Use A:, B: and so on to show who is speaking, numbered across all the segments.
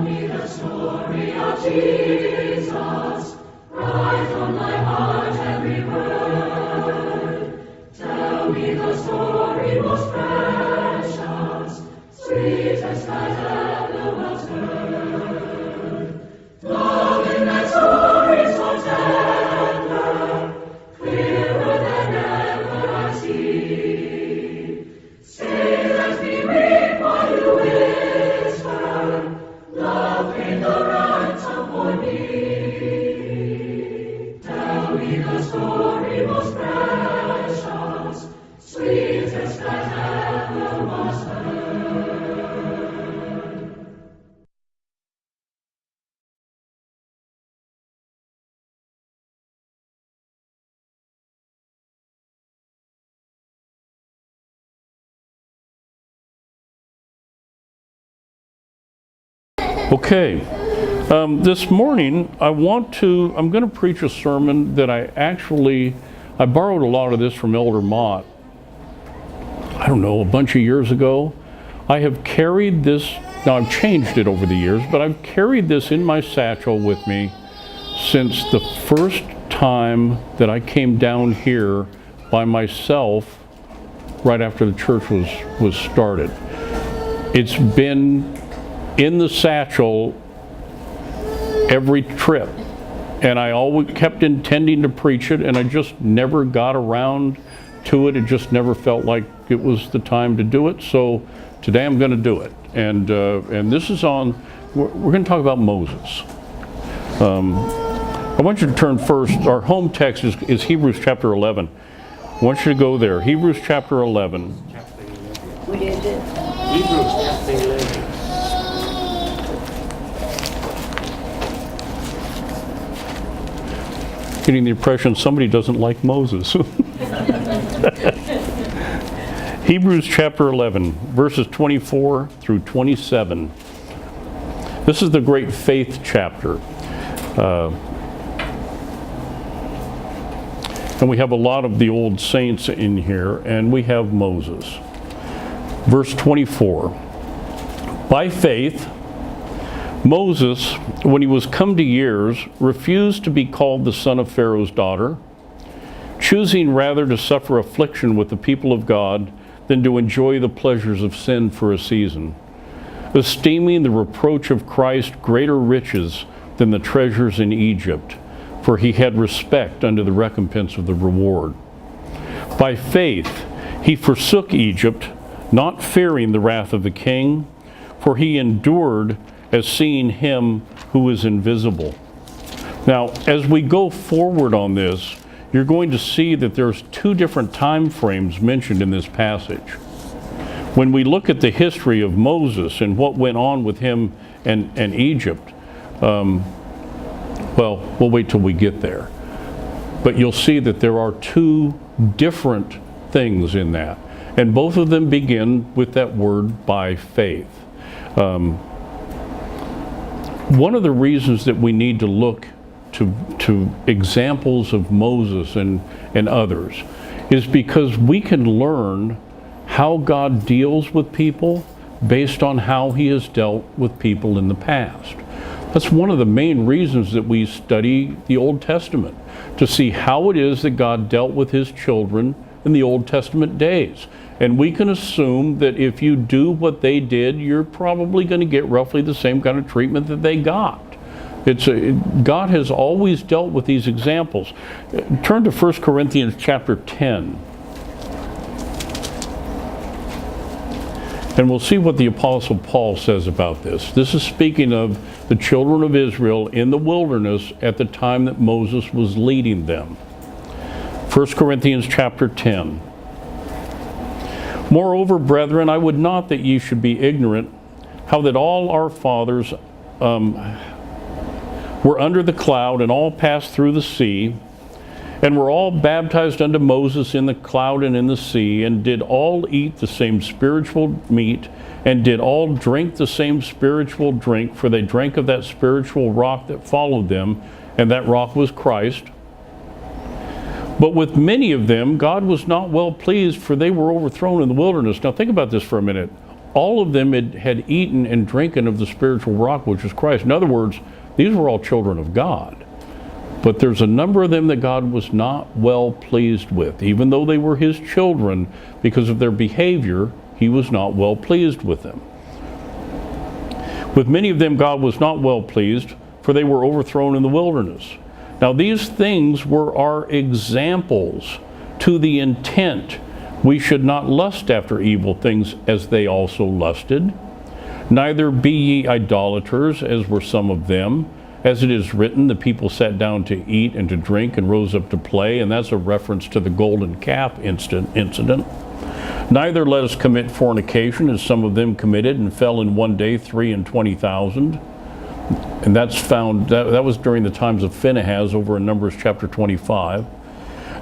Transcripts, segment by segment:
A: me the story of Jesus, write on my heart every word. Tell me the story most precious, sweetest that ever was heard. Love in that story so tender, clearer than ever I see. Say, let me read while you whisper, love in the ransom for me. Tell me the story most precious, sweetest that ever was heard.
B: Okay, this morning I'm going to preach a sermon that I borrowed a lot of this from Elder Mott, I don't know, a bunch of years ago. I have carried this, now I've changed it over the years, but I've carried this in my satchel with me since the first time that I came down here by myself right after the church was started. It's been in the satchel every trip, and I always kept intending to preach it, and I just never got around to it. It just never felt like it was the time to do it. So today I'm going to do it, and this is on. We're going to talk about Moses. I want you to turn first. Our home text is Hebrews chapter 11. I want you to go there. Hebrews chapter 11.
C: What is it?
D: Hebrews chapter 11.
B: Getting the impression somebody doesn't like Moses. Hebrews chapter 11, verses 24 through 27. This is the great faith chapter. And we have a lot of the old saints in here, and we have Moses. Verse 24. By faith, Moses, when he was come to years, refused to be called the son of Pharaoh's daughter, choosing rather to suffer affliction with the people of God than to enjoy the pleasures of sin for a season, esteeming the reproach of Christ greater riches than the treasures in Egypt, for he had respect unto the recompense of the reward. By faith he forsook Egypt, not fearing the wrath of the king, for he endured as seeing him who is invisible. Now, as we go forward on this, you're going to see that there's two different time frames mentioned in this passage. When we look at the history of Moses and what went on with him and Egypt, well, we'll wait till we get there. But you'll see that there are two different things in that. And both of them begin with that word, by faith. One of the reasons that we need to look to examples of Moses and others is because we can learn how God deals with people based on how he has dealt with people in the past. That's one of the main reasons that we study the Old Testament, to see how it is that God dealt with his children in the Old Testament days. And we can assume that if you do what they did, you're probably going to get roughly the same kind of treatment that they got. God has always dealt with these examples. Turn to 1 Corinthians chapter 10. And we'll see what the Apostle Paul says about this. This is speaking of the children of Israel in the wilderness at the time that Moses was leading them. 1 Corinthians chapter 10. Moreover, brethren, I would not that ye should be ignorant how that all our fathers were under the cloud, and all passed through the sea, and were all baptized unto Moses in the cloud and in the sea, and did all eat the same spiritual meat, and did all drink the same spiritual drink, for they drank of that spiritual rock that followed them, and that rock was Christ. But with many of them God was not well pleased, for they were overthrown in the wilderness. Now think about this for a minute. all of them had eaten and drinking of the spiritual rock, which is Christ. In other words, these were all children of God. But there's a number of them that God was not well pleased with. Even though they were his children, because of their behavior, he was not well pleased with them. With many of them, God was not well pleased, for they were overthrown in the wilderness. Now, these things were our examples, to the intent we should not lust after evil things as they also lusted. Neither be ye idolaters, as were some of them. As it is written, the people sat down to eat and to drink and rose up to play, and that's a reference to the golden calf incident. Neither let us commit fornication, as some of them committed, and fell in one day 23,000. And that's found, that was during the times of Phinehas over in Numbers chapter 25.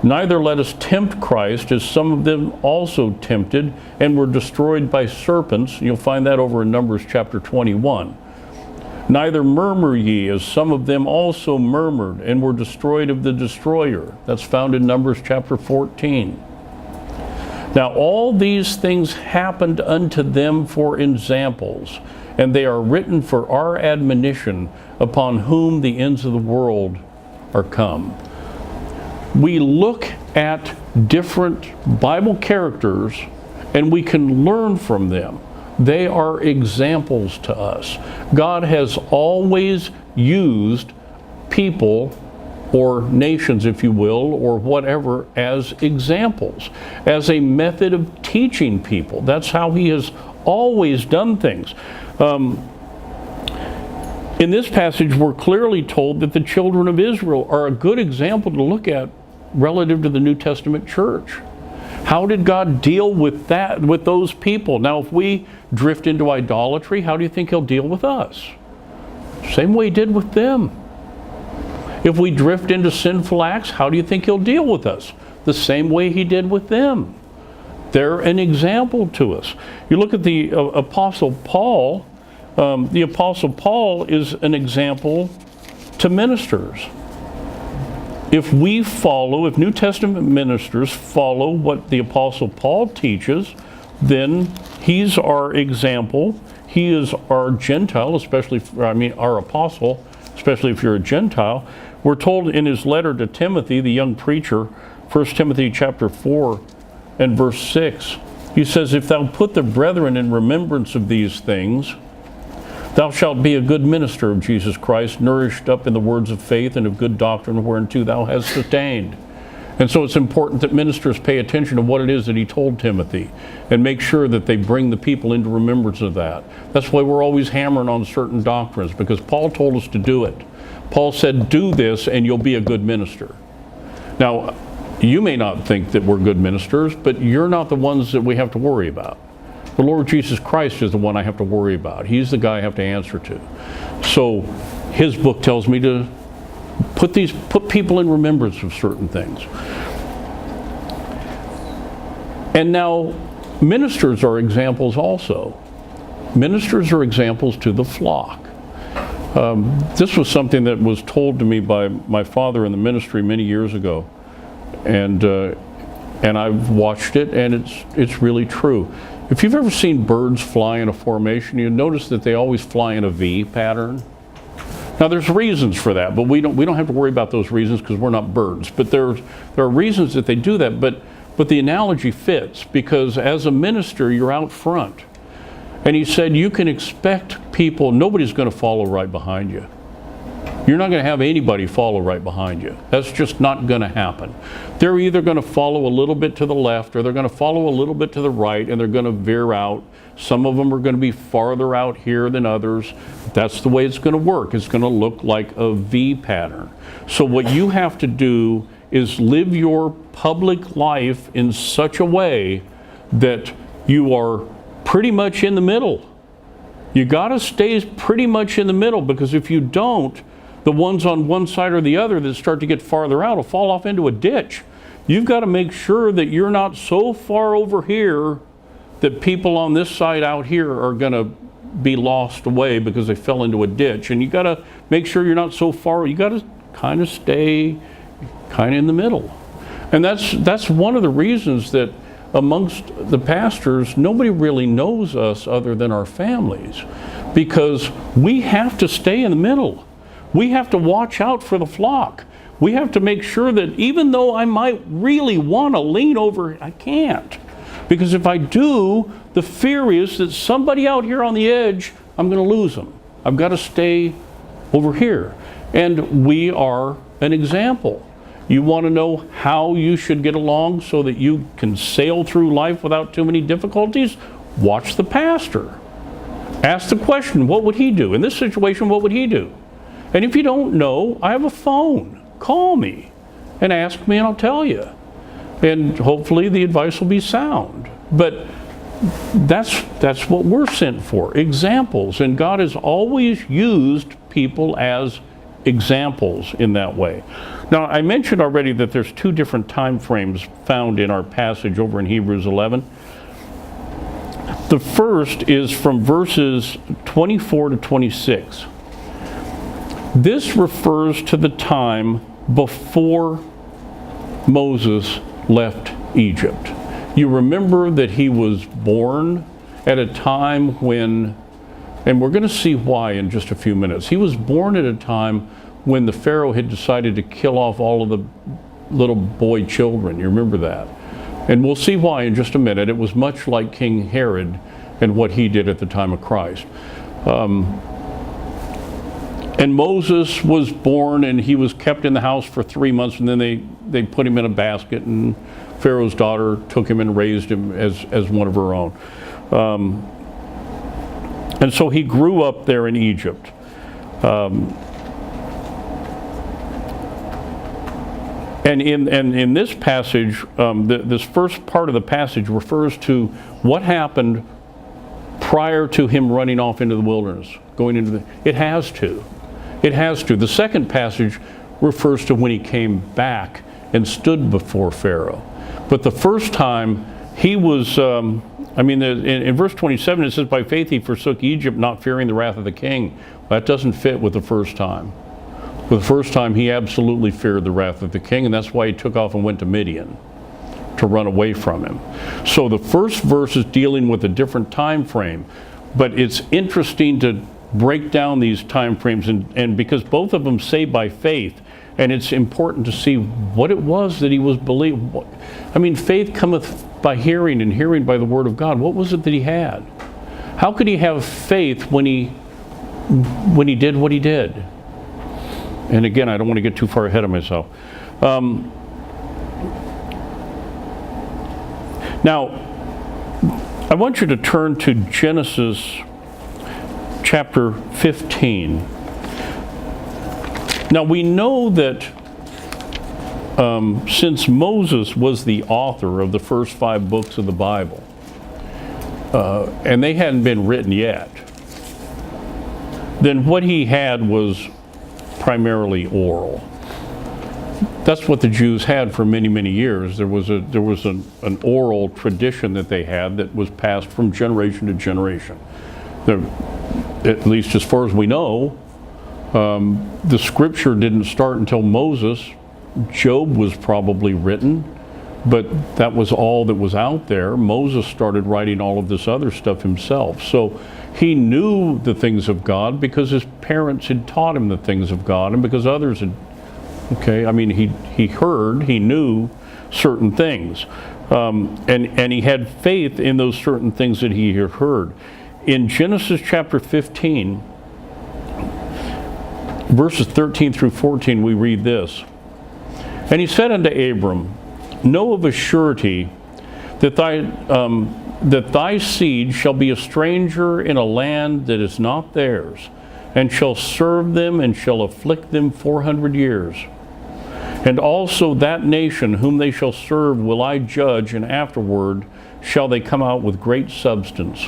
B: Neither let us tempt Christ, as some of them also tempted and were destroyed by serpents. You'll find that over in Numbers chapter 21. Neither murmur ye, as some of them also murmured and were destroyed of the destroyer. That's found in Numbers chapter 14. Now all these things happened unto them for examples, and they are written for our admonition, upon whom the ends of the world are come. We look at different Bible characters and we can learn from them. They are examples to us. God has always used people or nations, if you will, or whatever, as examples, as a method of teaching people. That's how he has always done things. In this passage, we're clearly told that the children of Israel are a good example to look at relative to the New Testament church. How did God deal with that, with those people? Now, if we drift into idolatry, how do you think he'll deal with us? Same way he did with them. If we drift into sinful acts, how do you think he'll deal with us? The same way he did with them. They're an example to us. You look at the Apostle Paul. The Apostle Paul is an example to ministers. If we follow, if New Testament ministers follow what the Apostle Paul teaches, then he's our example. He is our Gentile, our apostle, especially if you're a Gentile. We're told in his letter to Timothy, the young preacher, 1 Timothy chapter 4 and verse 6, he says, if thou put the brethren in remembrance of these things, thou shalt be a good minister of Jesus Christ, nourished up in the words of faith and of good doctrine whereunto thou hast attained. And so it's important that ministers pay attention to what it is that he told Timothy and make sure that they bring the people into remembrance of that. That's why we're always hammering on certain doctrines, because Paul told us to do it. Paul said, do this and you'll be a good minister. Now, you may not think that we're good ministers, but you're not the ones that we have to worry about. The Lord Jesus Christ is the one I have to worry about. He's the guy I have to answer to. So his book tells me to put people in remembrance of certain things. And now ministers are examples also. Ministers are examples to the flock. This was something that was told to me by my father in the ministry many years ago. And I've watched it, and it's really true. If you've ever seen birds fly in a formation, you notice that they always fly in a V pattern. Now there's reasons for that, but we don't have to worry about those reasons because we're not birds. But there are reasons that they do that. But the analogy fits, because as a minister, you're out front. And he said you can expect people, nobody's going to follow right behind you. You're not going to have anybody follow right behind you. That's just not going to happen. They're either going to follow a little bit to the left, or they're going to follow a little bit to the right, and they're going to veer out. Some of them are going to be farther out here than others. That's the way it's going to work. It's going to look like a V pattern. So what you have to do is live your public life in such a way that you are pretty much in the middle. You got to stay pretty much in the middle, because if you don't, the ones on one side or the other that start to get farther out will fall off into a ditch. You've got to make sure that you're not so far over here that people on this side out here are going to be lost away because they fell into a ditch. And you got to make sure you're not so far. You got to kind of stay kind of in the middle. And that's one of the reasons that amongst the pastors, nobody really knows us other than our families, because we have to stay in the middle. We have to watch out for the flock. We have to make sure that even though I might really want to lean over, I can't. Because if I do, the fear is that somebody out here on the edge, I'm going to lose them. I've got to stay over here. And we are an example. You want to know how you should get along so that you can sail through life without too many difficulties? Watch the pastor. Ask the question, what would he do? In this situation, what would he do? And if you don't know, I have a phone. Call me and ask me and I'll tell you. And hopefully the advice will be sound. But that's what we're sent for, examples. And God has always used people as examples in that way. Now, I mentioned already that there's two different time frames found in our passage over in Hebrews 11. The first is from verses 24 to 26. This refers to the time before Moses left Egypt. You remember that he was born at a time when, and we're going to see why in just a few minutes. He was born at a time when the Pharaoh had decided to kill off all of the little boy children. You remember that? And we'll see why in just a minute. It was much like King Herod and what he did at the time of Christ. And Moses was born and he was kept in the house for 3 months, and then they put him in a basket, and Pharaoh's daughter took him and raised him as one of her own. And so he grew up there in Egypt. And in this passage, this first part of the passage refers to what happened prior to him running off into the wilderness, going into the. It has to. The second passage refers to when he came back and stood before Pharaoh. But the first time he was, in verse 27 it says, by faith he forsook Egypt, not fearing the wrath of the king. Well, that doesn't fit with the first time. With the first time he absolutely feared the wrath of the king, and that's why he took off and went to Midian to run away from him. So the first verse is dealing with a different time frame, but it's interesting to break down these time frames, and because both of them say by faith, and it's important to see what it was that he was believing. I mean, faith cometh by hearing, and hearing by the word of God. What was it that he had? How could he have faith when he did what he did? And again, I don't want to get too far ahead of myself. Now, I want you to turn to Genesis chapter 15. Now, we know that since Moses was the author of the first 5 books of the Bible, and they hadn't been written yet, then what he had was primarily oral. That's what the Jews had for many, many years. There was an oral tradition that they had that was passed from generation to generation. At least as far as we know, the scripture didn't start until Moses. Job was probably written, but that was all that was out there. Moses started writing all of this other stuff himself. So he knew the things of God because his parents had taught him the things of God, and because others had, he heard, he knew certain things. And he had faith in those certain things that he had heard. In Genesis chapter 15, verses 13 through 14, we read this. And he said unto Abram, know of a surety that thy seed shall be a stranger in a land that is not theirs, and shall serve them and shall afflict them 400 years. And also that nation whom they shall serve will I judge, and afterward shall they come out with great substance.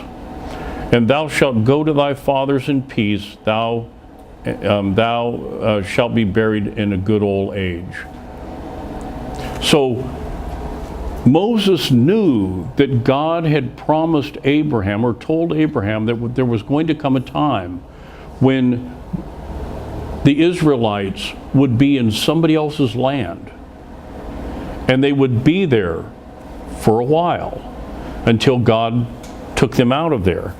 B: And thou shalt go to thy fathers in peace, thou shalt be buried in a good old age. So Moses knew that God had promised Abraham, or told Abraham, that there was going to come a time when the Israelites would be in somebody else's land, and they would be there for a while until God took them out of there.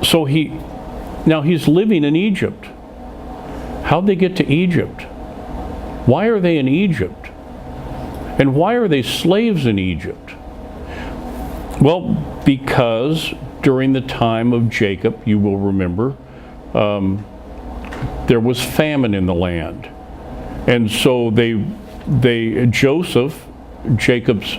B: So he's living in Egypt. How'd they get to Egypt? Why are they in Egypt? And why are they slaves in Egypt? Well, because during the time of Jacob, you will remember, there was famine in the land. And so Joseph, Jacob's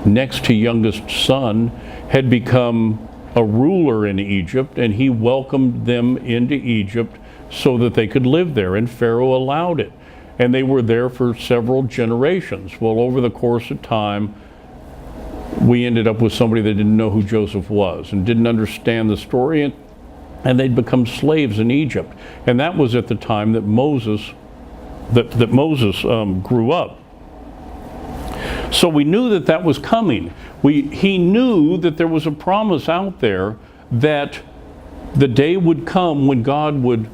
B: next to youngest son, had become a ruler in Egypt, and he welcomed them into Egypt so that they could live there, and Pharaoh allowed it. And they were there for several generations. Well, over the course of time, we ended up with somebody that didn't know who Joseph was and didn't understand the story, and they'd become slaves in Egypt. And that was at the time that Moses grew up. So we knew that was coming. He knew that there was a promise out there that the day would come when God would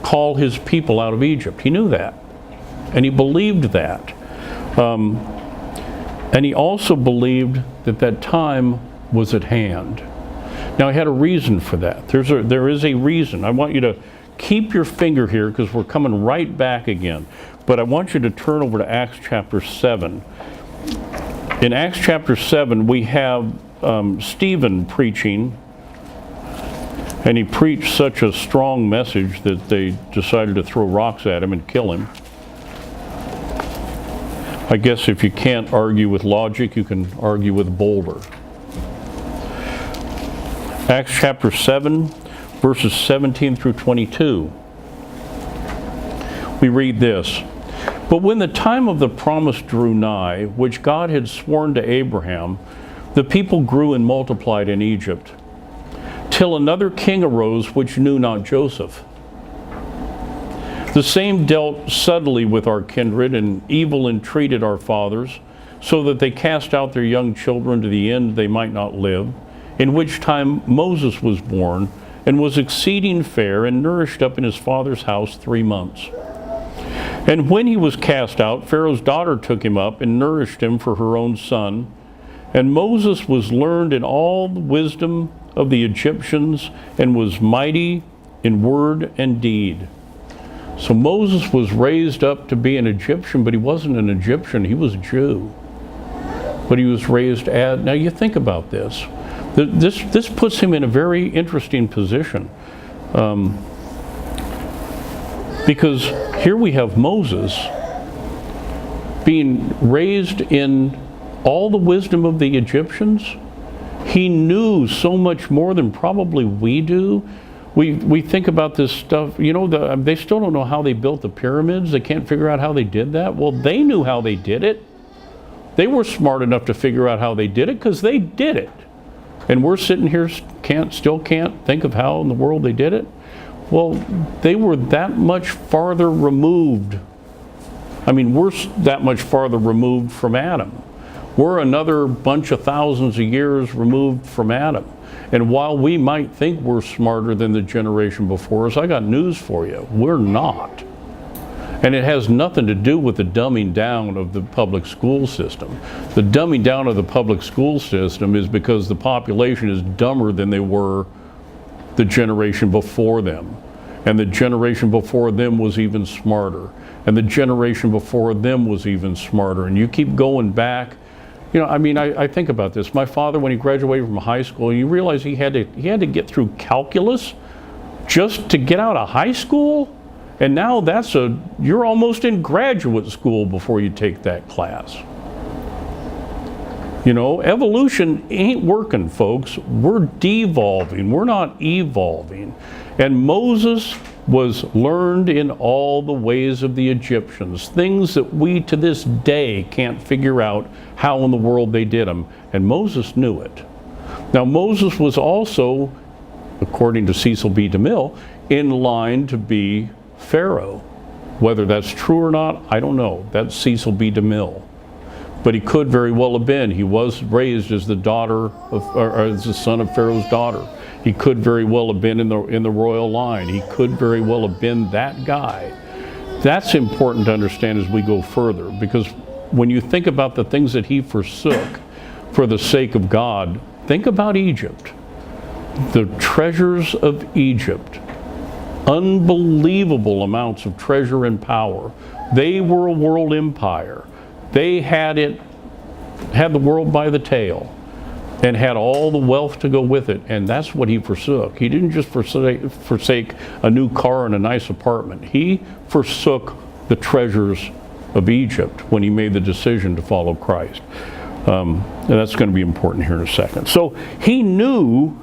B: call his people out of Egypt. He knew that. And he believed that. And he also believed that time was at hand. Now, he had a reason for that. There is a reason. I want you to keep your finger here because we're coming right back again. But I want you to turn over to Acts chapter 7. In Acts chapter 7, we have Stephen preaching, and he preached such a strong message that they decided to throw rocks at him and kill him. I guess if you can't argue with logic, you can argue with a boulder. Acts chapter 7, verses 17 through 22. We read this. But when the time of the promise drew nigh, which God had sworn to Abraham, the people grew and multiplied in Egypt, till another king arose which knew not Joseph. The same dealt subtly with our kindred, and evil entreated our fathers, so that they cast out their young children to the end they might not live, in which time Moses was born, and was exceeding fair, and nourished up in his father's house 3 months. And when he was cast out, Pharaoh's daughter took him up, and nourished him for her own son. And Moses was learned in all the wisdom of the Egyptians, and was mighty in word and deed. So Moses was raised up to be an Egyptian, but he wasn't an Egyptian, he was a Jew. But he was raised as, now you think about this. This puts him in a very interesting position. Because here we have Moses being raised in all the wisdom of the Egyptians. He knew so much more than probably we do. We think about this stuff, they still don't know how they built the pyramids. They can't figure out how they did that. Well, they knew how they did it. They were smart enough to figure out how they did it because they did it. And we're sitting here, still can't think of how in the world they did it. Well, they were that much farther removed. We're that much farther removed from Adam. We're another bunch of thousands of years removed from Adam. And while we might think we're smarter than the generation before us, I got news for you. We're not. And it has nothing to do with the dumbing down of the public school system. The dumbing down of the public school system is because the population is dumber than they were the generation before them. And the generation before them was even smarter. And the generation before them was even smarter. And you keep going back. I think about this. My father, when he graduated from high school, you realize he had to get through calculus just to get out of high school? And now you're almost in graduate school before you take that class. Evolution ain't working, folks. We're devolving. We're not evolving. And Moses was learned in all the ways of the Egyptians, things that we to this day can't figure out how in the world they did them. And Moses knew it. Now, Moses was also, according to Cecil B. DeMille, in line to be Pharaoh. Whether that's true or not, I don't know. That's Cecil B. DeMille. But he could very well have been. He was raised as as the son of Pharaoh's daughter. He could very well have been in the royal line. He could very well have been that guy. That's important to understand as we go further, because when you think about the things that he forsook for the sake of God, think about Egypt. The treasures of Egypt. Unbelievable amounts of treasure and power. They were a world empire. They had the world by the tail and had all the wealth to go with it, and that's what he forsook. He didn't just forsake a new car and a nice apartment. He forsook the treasures of Egypt when he made the decision to follow Christ. And that's going to be important here in a second. So he knew,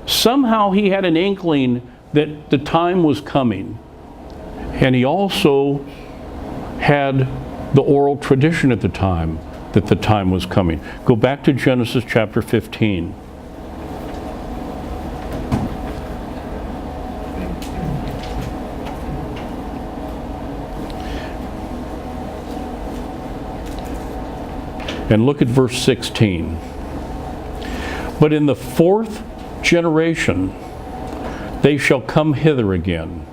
B: somehow he had an inkling that the time was coming. And he also had the oral tradition at the time that the time was coming. Go back to Genesis chapter 15. And look at verse 16. But in the fourth generation they shall come hither again,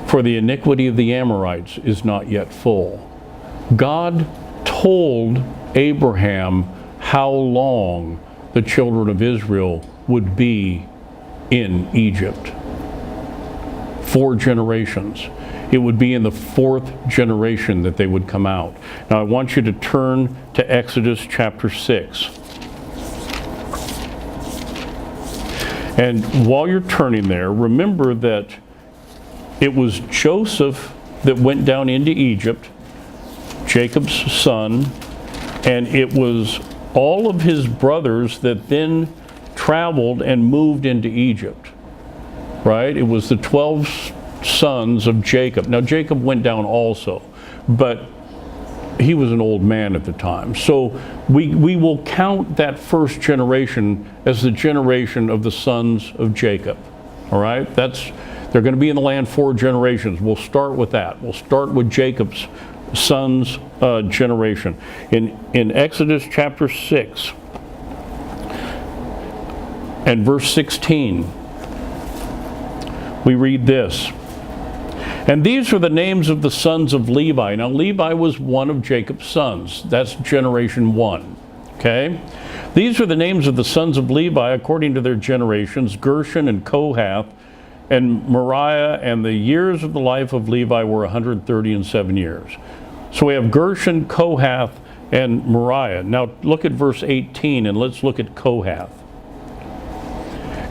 B: for the iniquity of the Amorites is not yet full. God told Abraham how long the children of Israel would be in Egypt. 4 generations. It would be in the 4th generation that they would come out. Now I want you to turn to Exodus chapter 6. And while you're turning there, remember that it was Joseph that went down into Egypt, Jacob's son, and it was all of his brothers that then traveled and moved into Egypt, right? It was the 12 sons of Jacob. Now Jacob went down also, but he was an old man at the time. So we will count that first generation as the generation of the sons of Jacob. All right? They're going to be in the land 4 generations. We'll start with that. We'll start with Jacob's sons generation. In Exodus chapter 6 and verse 16, we read this. And these are the names of the sons of Levi. Now Levi was one of Jacob's sons. That's generation 1. Okay? These are the names of the sons of Levi according to their generations, Gershon and Kohath and Merari, and the years of the life of Levi were 137 years. So we have Gershon, Kohath, and Merari. Now look at verse 18 and let's look at Kohath.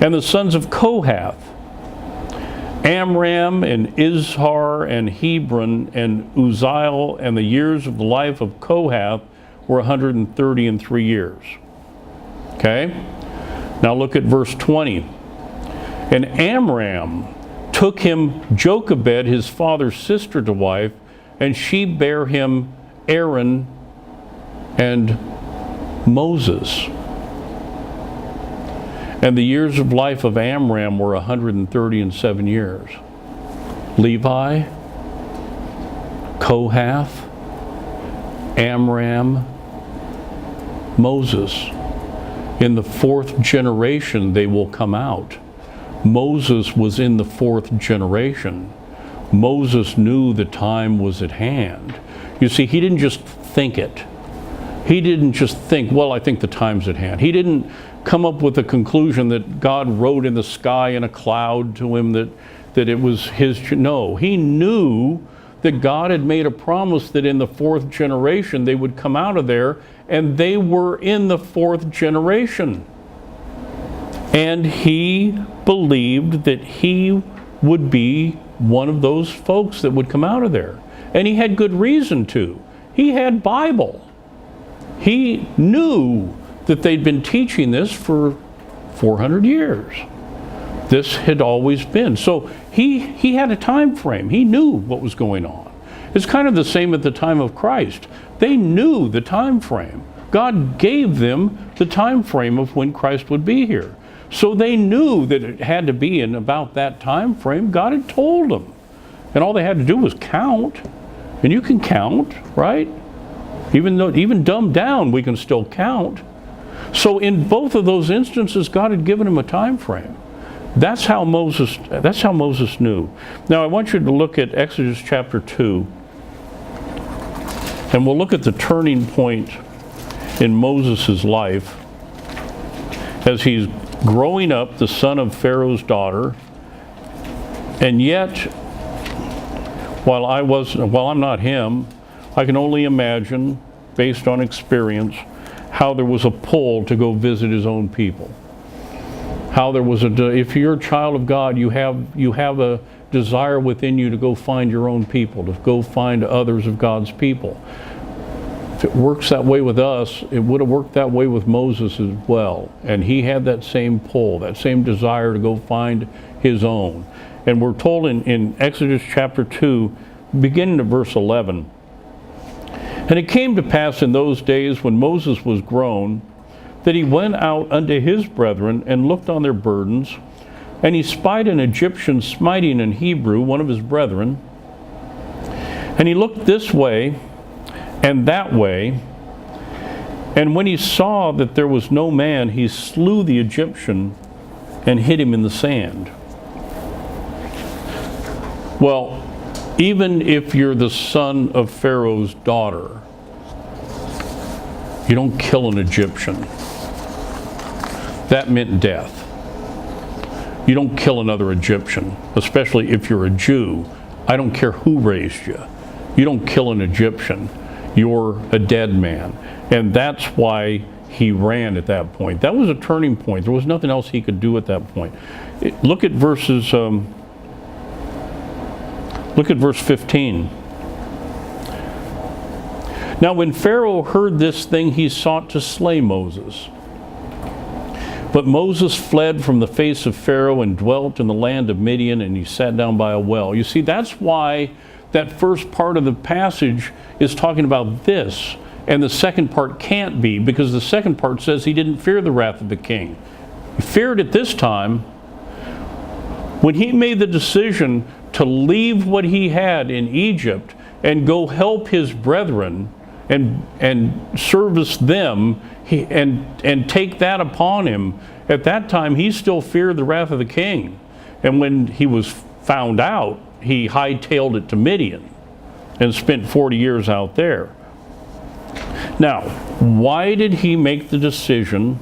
B: And the sons of Kohath, Amram and Izhar and Hebron and Uzziel, and the years of the life of Kohath were 133 years. Okay? Now look at verse 20. And Amram took him Jochebed, his father's sister, to wife, and she bare him Aaron and Moses. And the years of life of Amram were 137 years. Levi, Kohath, Amram, Moses. In the 4th generation they will come out. Moses was in the 4th generation. Moses knew the time was at hand. You see, he didn't just think it. He didn't just think, well, I think the time's at hand. He didn't come up with a conclusion that God wrote in the sky in a cloud to him that it was his. No, he knew that God had made a promise that in the 4th generation they would come out of there, and they were in the 4th generation. And he believed that he would be one of those folks that would come out of there. And he had good reason to. He had Bible. He knew that they'd been teaching this for 400 years. This had always been. So he had a time frame. He knew what was going on. It's kind of the same at the time of Christ. They knew the time frame. God gave them the time frame of when Christ would be here. So they knew that it had to be in about that time frame. God had told them. And all they had to do was count. And you can count, right? Even dumbed down, we can still count. So in both of those instances, God had given him a time frame. That's how Moses knew. Now I want you to look at Exodus chapter 2. And we'll look at the turning point in Moses' life as he's growing up, the son of Pharaoh's daughter. And yet, while I'm not him, I can only imagine, based on experience, how there was a pull to go visit his own people. How there was if you're a child of God, you have a desire within you to go find your own people, to go find others of God's people. If it works that way with us, it would have worked that way with Moses as well. And he had that same pull, that same desire to go find his own. And we're told in Exodus chapter 2, beginning at verse 11, "And it came to pass in those days when Moses was grown, that he went out unto his brethren and looked on their burdens, and he spied an Egyptian smiting an Hebrew, one of his brethren. And he looked this way and that way, and when he saw that there was no man, he slew the Egyptian and hid him in the sand." Well, even if you're the son of Pharaoh's daughter, you don't kill an Egyptian. That meant death. You don't kill another Egyptian, especially if you're a Jew. I don't care who raised you. You don't kill an Egyptian. You're a dead man. And that's why he ran at that point. That was a turning point. There was nothing else he could do at that point. Look at verse 15. "Now when Pharaoh heard this thing, he sought to slay Moses. But Moses fled from the face of Pharaoh and dwelt in the land of Midian, and he sat down by a well." You see, that's why that first part of the passage is talking about this, and the second part can't be, because the second part says he didn't fear the wrath of the king. He feared it this time. When he made the decision to leave what he had in Egypt and go help his brethren and service them, and take that upon him, at that time he still feared the wrath of the king. And when he was found out, he hightailed it to Midian and spent 40 years out there. Now, why did he make the decision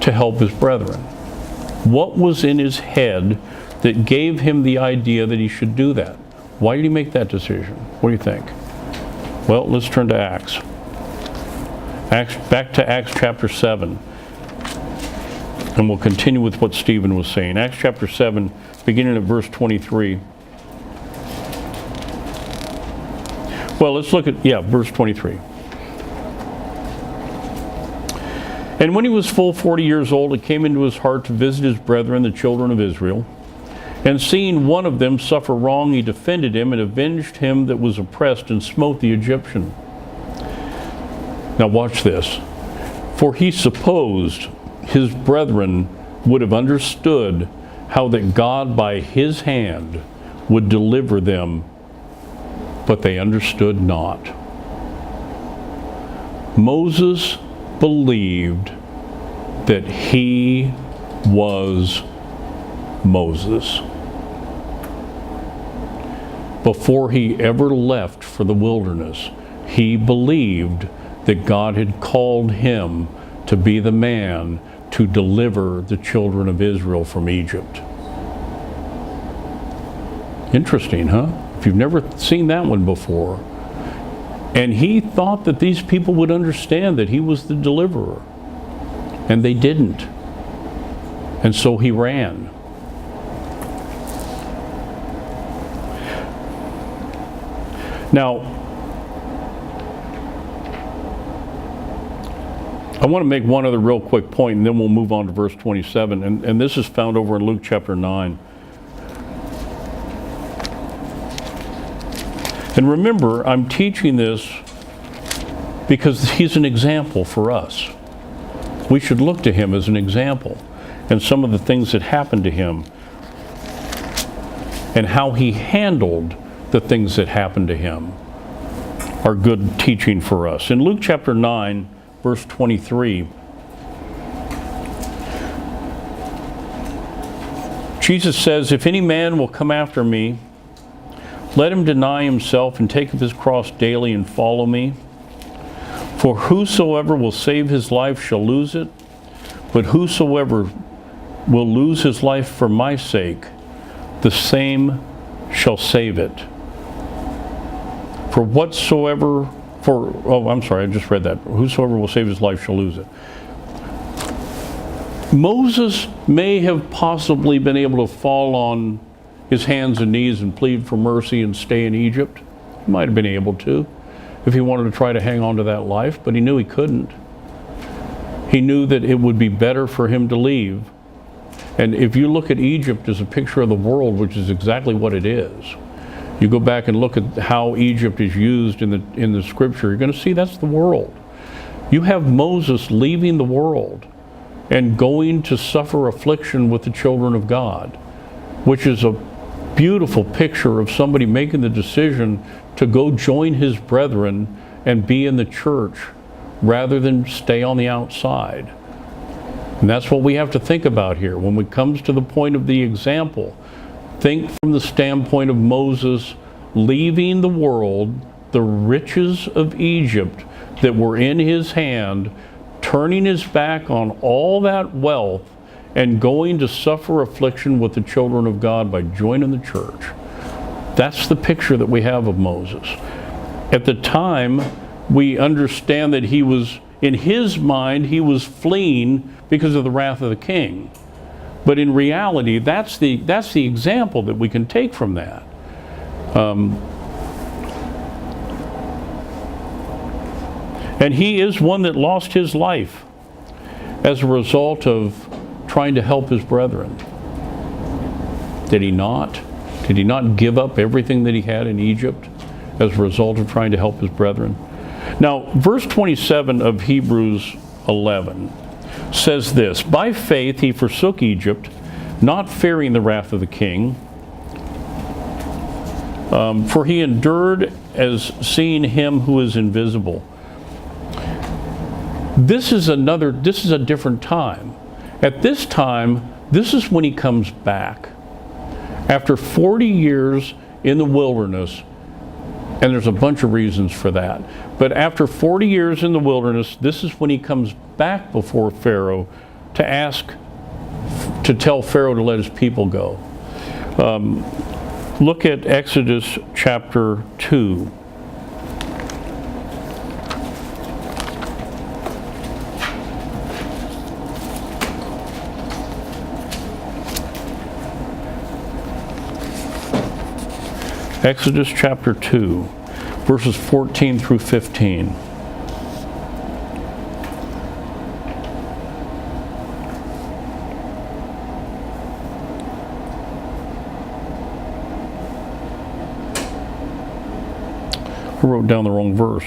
B: to help his brethren? What was in his head that gave him the idea that he should do that? Why did he make that decision? What do you think? Well, let's turn to Acts. Back to Acts chapter 7. And we'll continue with what Stephen was saying. Acts chapter 7, beginning at verse 23. Well, let's look at, verse 23. "And when he was full 40 years old, it came into his heart to visit his brethren, the children of Israel. And seeing one of them suffer wrong, he defended him and avenged him that was oppressed and smote the Egyptian." Now watch this. "For he supposed his brethren would have understood how that God by his hand would deliver them, but they understood not." Moses believed that he was Moses before he ever left for the wilderness. He believed that God had called him to be the man to deliver the children of Israel from Egypt. Interesting, huh? If you've never seen that one before. And he thought that these people would understand that he was the deliverer. And they didn't. And so he ran. Now, I want to make one other real quick point, and then we'll move on to verse 27. And this is found over in Luke chapter 9. And remember, I'm teaching this because he's an example for us. We should look to him as an example. And some of the things that happened to him, and how he handled the things that happened to him, are good teaching for us. In Luke chapter 9, verse 23, Jesus says, "If any man will come after me, Let him deny himself and take up his cross daily and follow me. For whosoever will save his life shall lose it, but whosoever will lose his life for my sake, the same shall save it. I just read that. Whosoever will save his life shall lose it. Moses may have possibly been able to fall on his hands and knees and plead for mercy and stay in Egypt. He might have been able to if he wanted to try to hang on to that life, but he knew he couldn't. He knew that it would be better for him to leave. And if you look at Egypt as a picture of the world, which is exactly what it is, you go back and look at how Egypt is used in the scripture, you're going to see that's the world. You have Moses leaving the world and going to suffer affliction with the children of God, which is a beautiful picture of somebody making the decision to go join his brethren and be in the church rather than stay on the outside. And that's what we have to think about here. When it comes to the point of the example, think from the standpoint of Moses leaving the world, the riches of Egypt that were in his hand, turning his back on all that wealth and going to suffer affliction with the children of God by joining the church. That's the picture that we have of Moses. At the time, we understand that he was, in his mind, he was fleeing because of the wrath of the king. But in reality, that's the example that we can take from that. And he is one that lost his life as a result of trying to help his brethren. Did he not? Did he not give up everything that he had in Egypt as a result of trying to help his brethren? Now, verse 27 of Hebrews 11 says this: by faith he forsook Egypt, not fearing the wrath of the king, for he endured as seeing him who is invisible. This is a different time. At this time, this is when he comes back. After 40 years in the wilderness, and there's a bunch of reasons for that, but after 40 years in the wilderness, this is when he comes back before Pharaoh to tell Pharaoh to let his people go. Look at Exodus chapter 2. Exodus chapter 2, verses 14 through 15. I wrote down the wrong verse.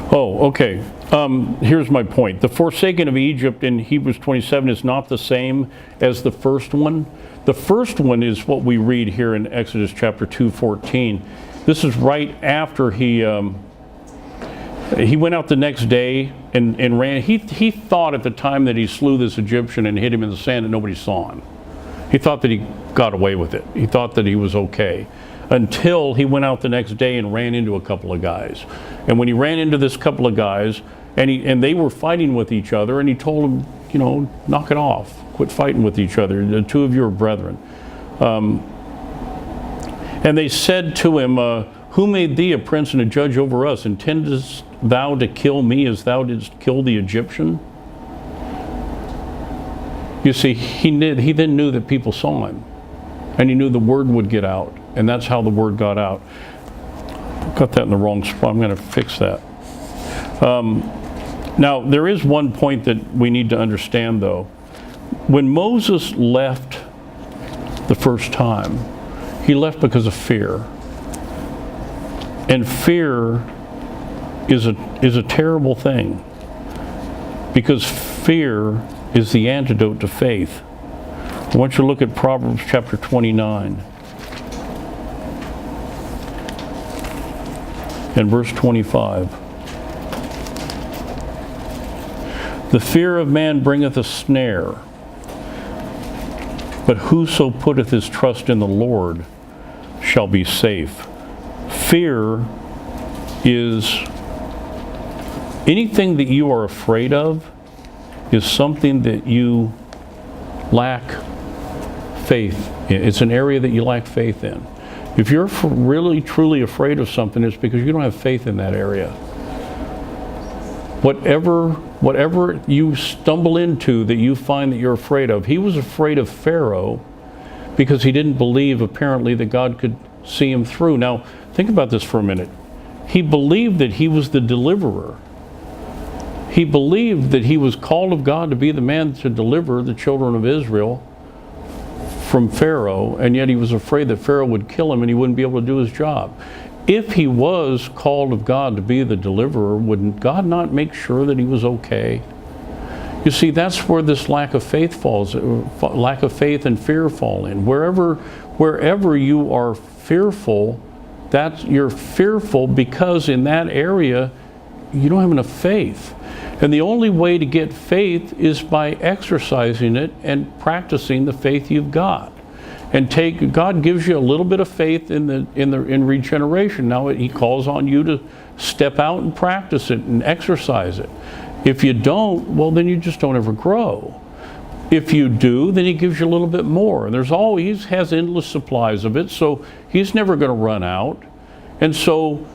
B: Oh, okay. Here's my point. The forsaking of Egypt in Hebrews 27 is not the same as the first one. The first one is what we read here in Exodus chapter 2:14. This is right after he went out the next day and ran. He thought at the time that he slew this Egyptian and hid him in the sand and nobody saw him. He thought that he got away with it. He thought that he was okay. Until he went out the next day and ran into a couple of guys. And when he ran into this couple of guys, and they were fighting with each other, and he told them, knock it off. Quit fighting with each other. The two of you are brethren. And they said to him, who made thee a prince and a judge over us? Intendest thou to kill me as thou didst kill the Egyptian? You see, he then knew that people saw him. And he knew the word would get out. And that's how the word got out. Got that in the wrong spot. I'm going to fix that. Now, there is one point that we need to understand, though. When Moses left the first time, he left because of fear. And fear is a terrible thing, because fear is the antidote to faith. I want you to look at Proverbs chapter 29. and verse 25. The fear of man bringeth a snare, but whoso putteth his trust in the Lord shall be safe. Fear is anything that you are afraid of is something that you lack faith in. It's an area that you lack faith in. If you're really truly afraid of something, it's because you don't have faith in that area. Whatever you stumble into that you find that you're afraid of. He was afraid of Pharaoh because he didn't believe apparently that God could see him through. Now, think about this for a minute. He believed that he was the deliverer. He believed that he was called of God to be the man to deliver the children of Israel from Pharaoh, and yet he was afraid that Pharaoh would kill him and he wouldn't be able to do his job. If he was called of God to be the deliverer, wouldn't God not make sure that he was okay? You see, that's where this lack of faith and fear fall in. Wherever you are fearful, you're fearful because in that area you don't have enough faith. And the only way to get faith is by exercising it and practicing the faith you've got. And God gives you a little bit of faith in regeneration. Now He calls on you to step out and practice it and exercise it. If you don't, well, then you just don't ever grow. If you do, then He gives you a little bit more. And He has endless supplies of it, so He's never going to run out. And so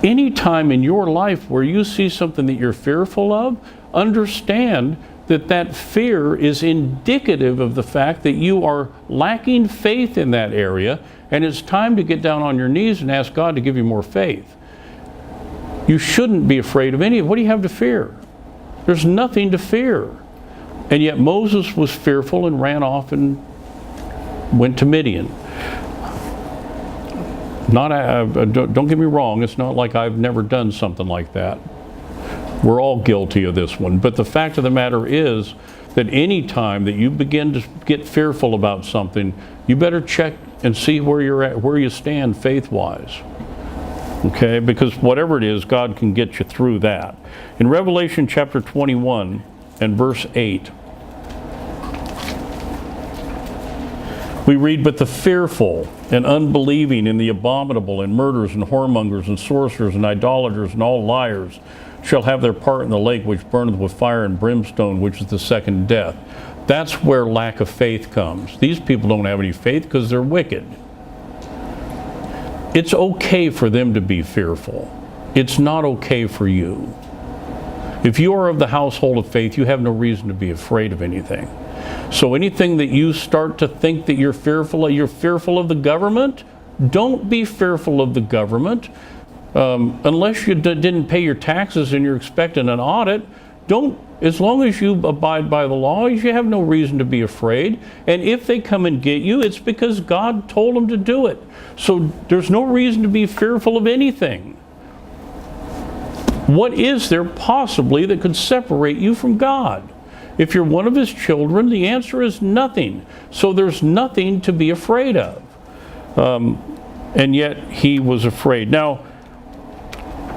B: any time in your life where you see something that you're fearful of, understand that fear is indicative of the fact that you are lacking faith in that area, and it's time to get down on your knees and ask God to give you more faith. You shouldn't be afraid of any of it. What do you have to fear? There's nothing to fear. And yet Moses was fearful and ran off and went to Midian. Don't get me wrong, it's not like I've never done something like that. We're all guilty of this one. But the fact of the matter is that any time that you begin to get fearful about something, you better check and see where you're at, where you stand faith-wise. Okay? Because whatever it is, God can get you through that. In Revelation chapter 21 and verse 8, we read, "But the fearful and unbelieving and the abominable and murderers and whoremongers and sorcerers and idolaters and all liars shall have their part in the lake which burneth with fire and brimstone, which is the second death." That's where lack of faith comes. These people don't have any faith because they're wicked. It's okay for them to be fearful. It's not okay for you. If you are of the household of faith, you have no reason to be afraid of anything. So anything that you start to think that you're fearful of the government, don't be fearful of the government. Unless you didn't pay your taxes and you're expecting an audit, as long as you abide by the law, you have no reason to be afraid. And if they come and get you, it's because God told them to do it. So there's no reason to be fearful of anything. What is there possibly that could separate you from God? If you're one of His children, the answer is nothing. So there's nothing to be afraid of. And yet he was afraid. Now,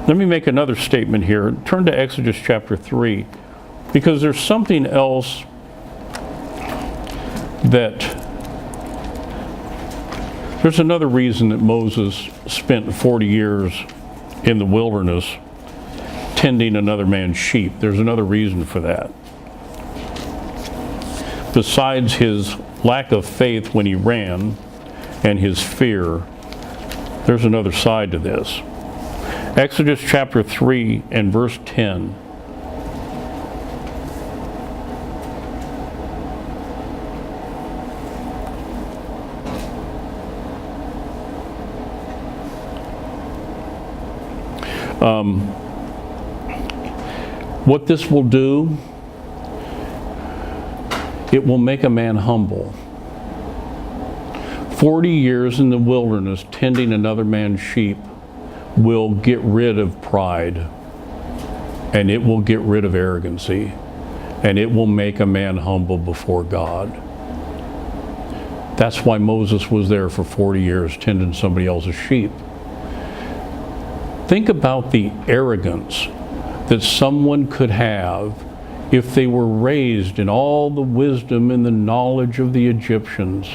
B: let me make another statement here. Turn to Exodus chapter 3, because there's something else there's another reason that Moses spent 40 years in the wilderness tending another man's sheep. There's another reason for that. Besides his lack of faith when he ran and his fear, there's another side to this. Exodus chapter 3 and verse 10. What this will do, it will make a man humble. 40 years in the wilderness tending another man's sheep will get rid of pride, and it will get rid of arrogancy, and it will make a man humble before God. That's why Moses was there for 40 years tending somebody else's sheep. Think about the arrogance that someone could have if they were raised in all the wisdom and the knowledge of the Egyptians,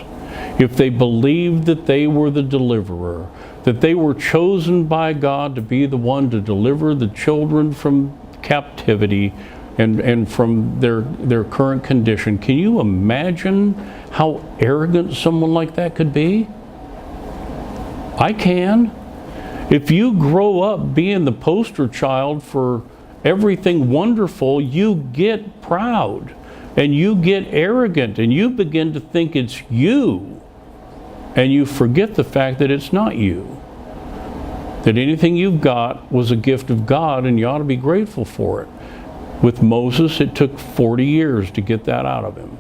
B: if they believed that they were the deliverer, that they were chosen by God to be the one to deliver the children from captivity and from their current condition. Can you imagine how arrogant someone like that could be? I can. If you grow up being the poster child for everything wonderful, you get proud and you get arrogant and you begin to think it's you, and you forget the fact that it's not you. That anything you've got was a gift of God and you ought to be grateful for it. With Moses, it took 40 years to get that out of him.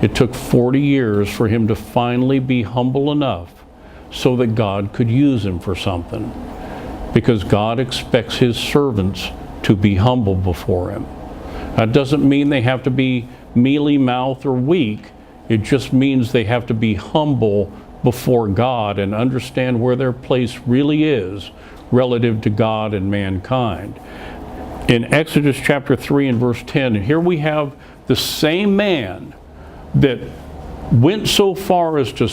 B: It took 40 years for him to finally be humble enough so that God could use him for something. Because God expects his servants to be humble before him. That doesn't mean they have to be mealy-mouthed or weak. It just means they have to be humble before God and understand where their place really is relative to God and mankind. In Exodus chapter 3 and verse 10, and here we have the same man that went so far as to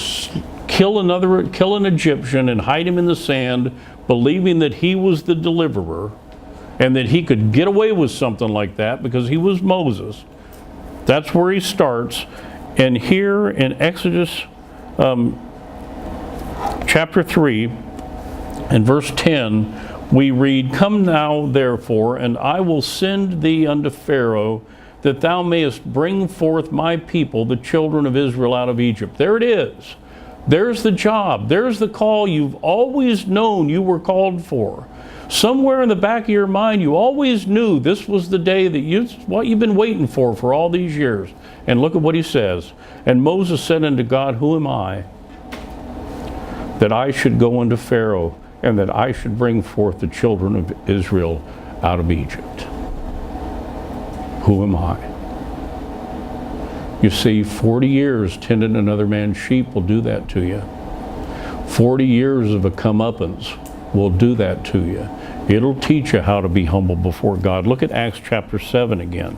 B: kill an Egyptian and hide him in the sand, believing that he was the deliverer and that he could get away with something like that because he was Moses. That's where he starts. And here in Exodus chapter 3 and verse 10, we read, "Come now, therefore, and I will send thee unto Pharaoh, that thou mayest bring forth my people, the children of Israel, out of Egypt." There it is. There's the job. There's the call you've always known you were called for. Somewhere in the back of your mind, you always knew this was the day that what you've been waiting for all these years. And look at what he says. "And Moses said unto God, Who am I, that I should go unto Pharaoh, and that I should bring forth the children of Israel out of Egypt?" Who am I? You see, 40 years tending another man's sheep will do that to you. 40 years of a comeuppance will do that to you. It'll teach you how to be humble before God. Look at Acts chapter 7 again.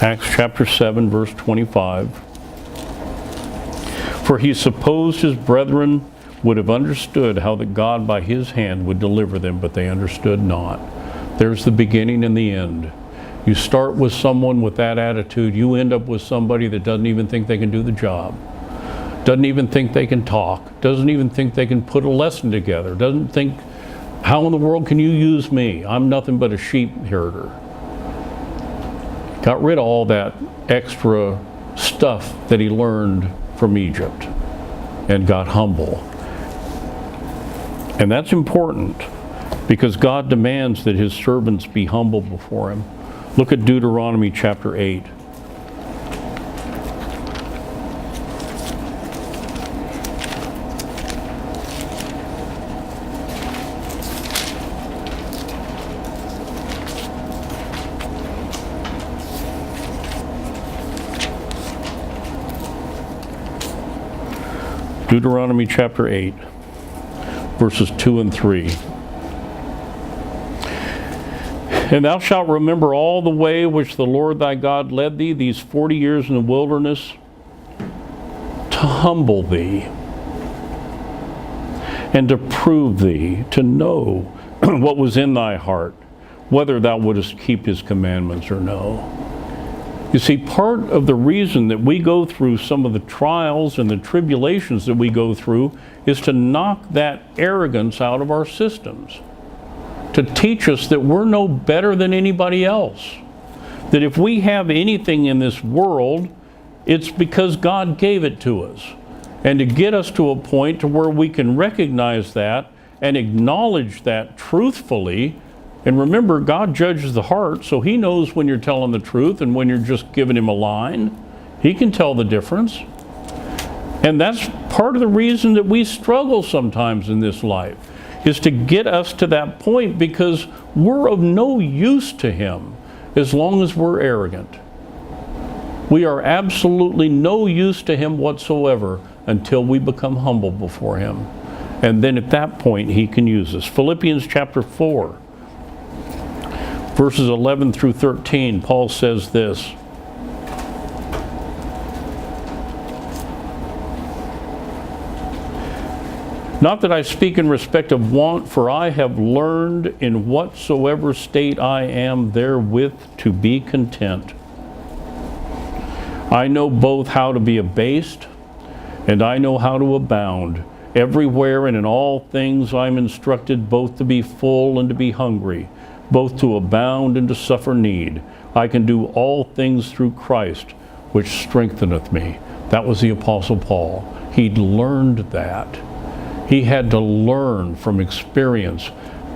B: Acts chapter 7, verse 25. "For he supposed his brethren would have understood how that God by his hand would deliver them, but they understood not." There's the beginning and the end. You start with someone with that attitude, you end up with somebody that doesn't even think they can do the job, doesn't even think they can talk, doesn't even think they can put a lesson together, doesn't think, how in the world can you use me? I'm nothing but a sheep herder. Got rid of all that extra stuff that he learned from Egypt and got humble. And that's important because God demands that his servants be humble before him. Look at Deuteronomy chapter 8. Deuteronomy chapter 8, verses 2 and 3. "And thou shalt remember all the way which the Lord thy God led thee these 40 years in the wilderness, to humble thee, and to prove thee, to know what was in thy heart, whether thou wouldest keep his commandments or no." You see, part of the reason that we go through some of the trials and the tribulations that we go through is to knock that arrogance out of our systems, to teach us that we're no better than anybody else, that if we have anything in this world, it's because God gave it to us, and to get us to a point to where we can recognize that and acknowledge that truthfully. And remember, God judges the heart, so he knows when you're telling the truth and when you're just giving him a line. He can tell the difference. And that's part of the reason that we struggle sometimes in this life, is to get us to that point, because we're of no use to Him as long as we're arrogant. We are absolutely no use to Him whatsoever until we become humble before Him. And then at that point, He can use us. Philippians chapter 4, verses 11 through 13, Paul says this: "Not that I speak in respect of want, for I have learned in whatsoever state I am therewith to be content. I know both how to be abased, and I know how to abound. Everywhere and in all things I am instructed both to be full and to be hungry, both to abound and to suffer need. I can do all things through Christ, which strengtheneth me." That was the Apostle Paul. He'd learned that. He had to learn from experience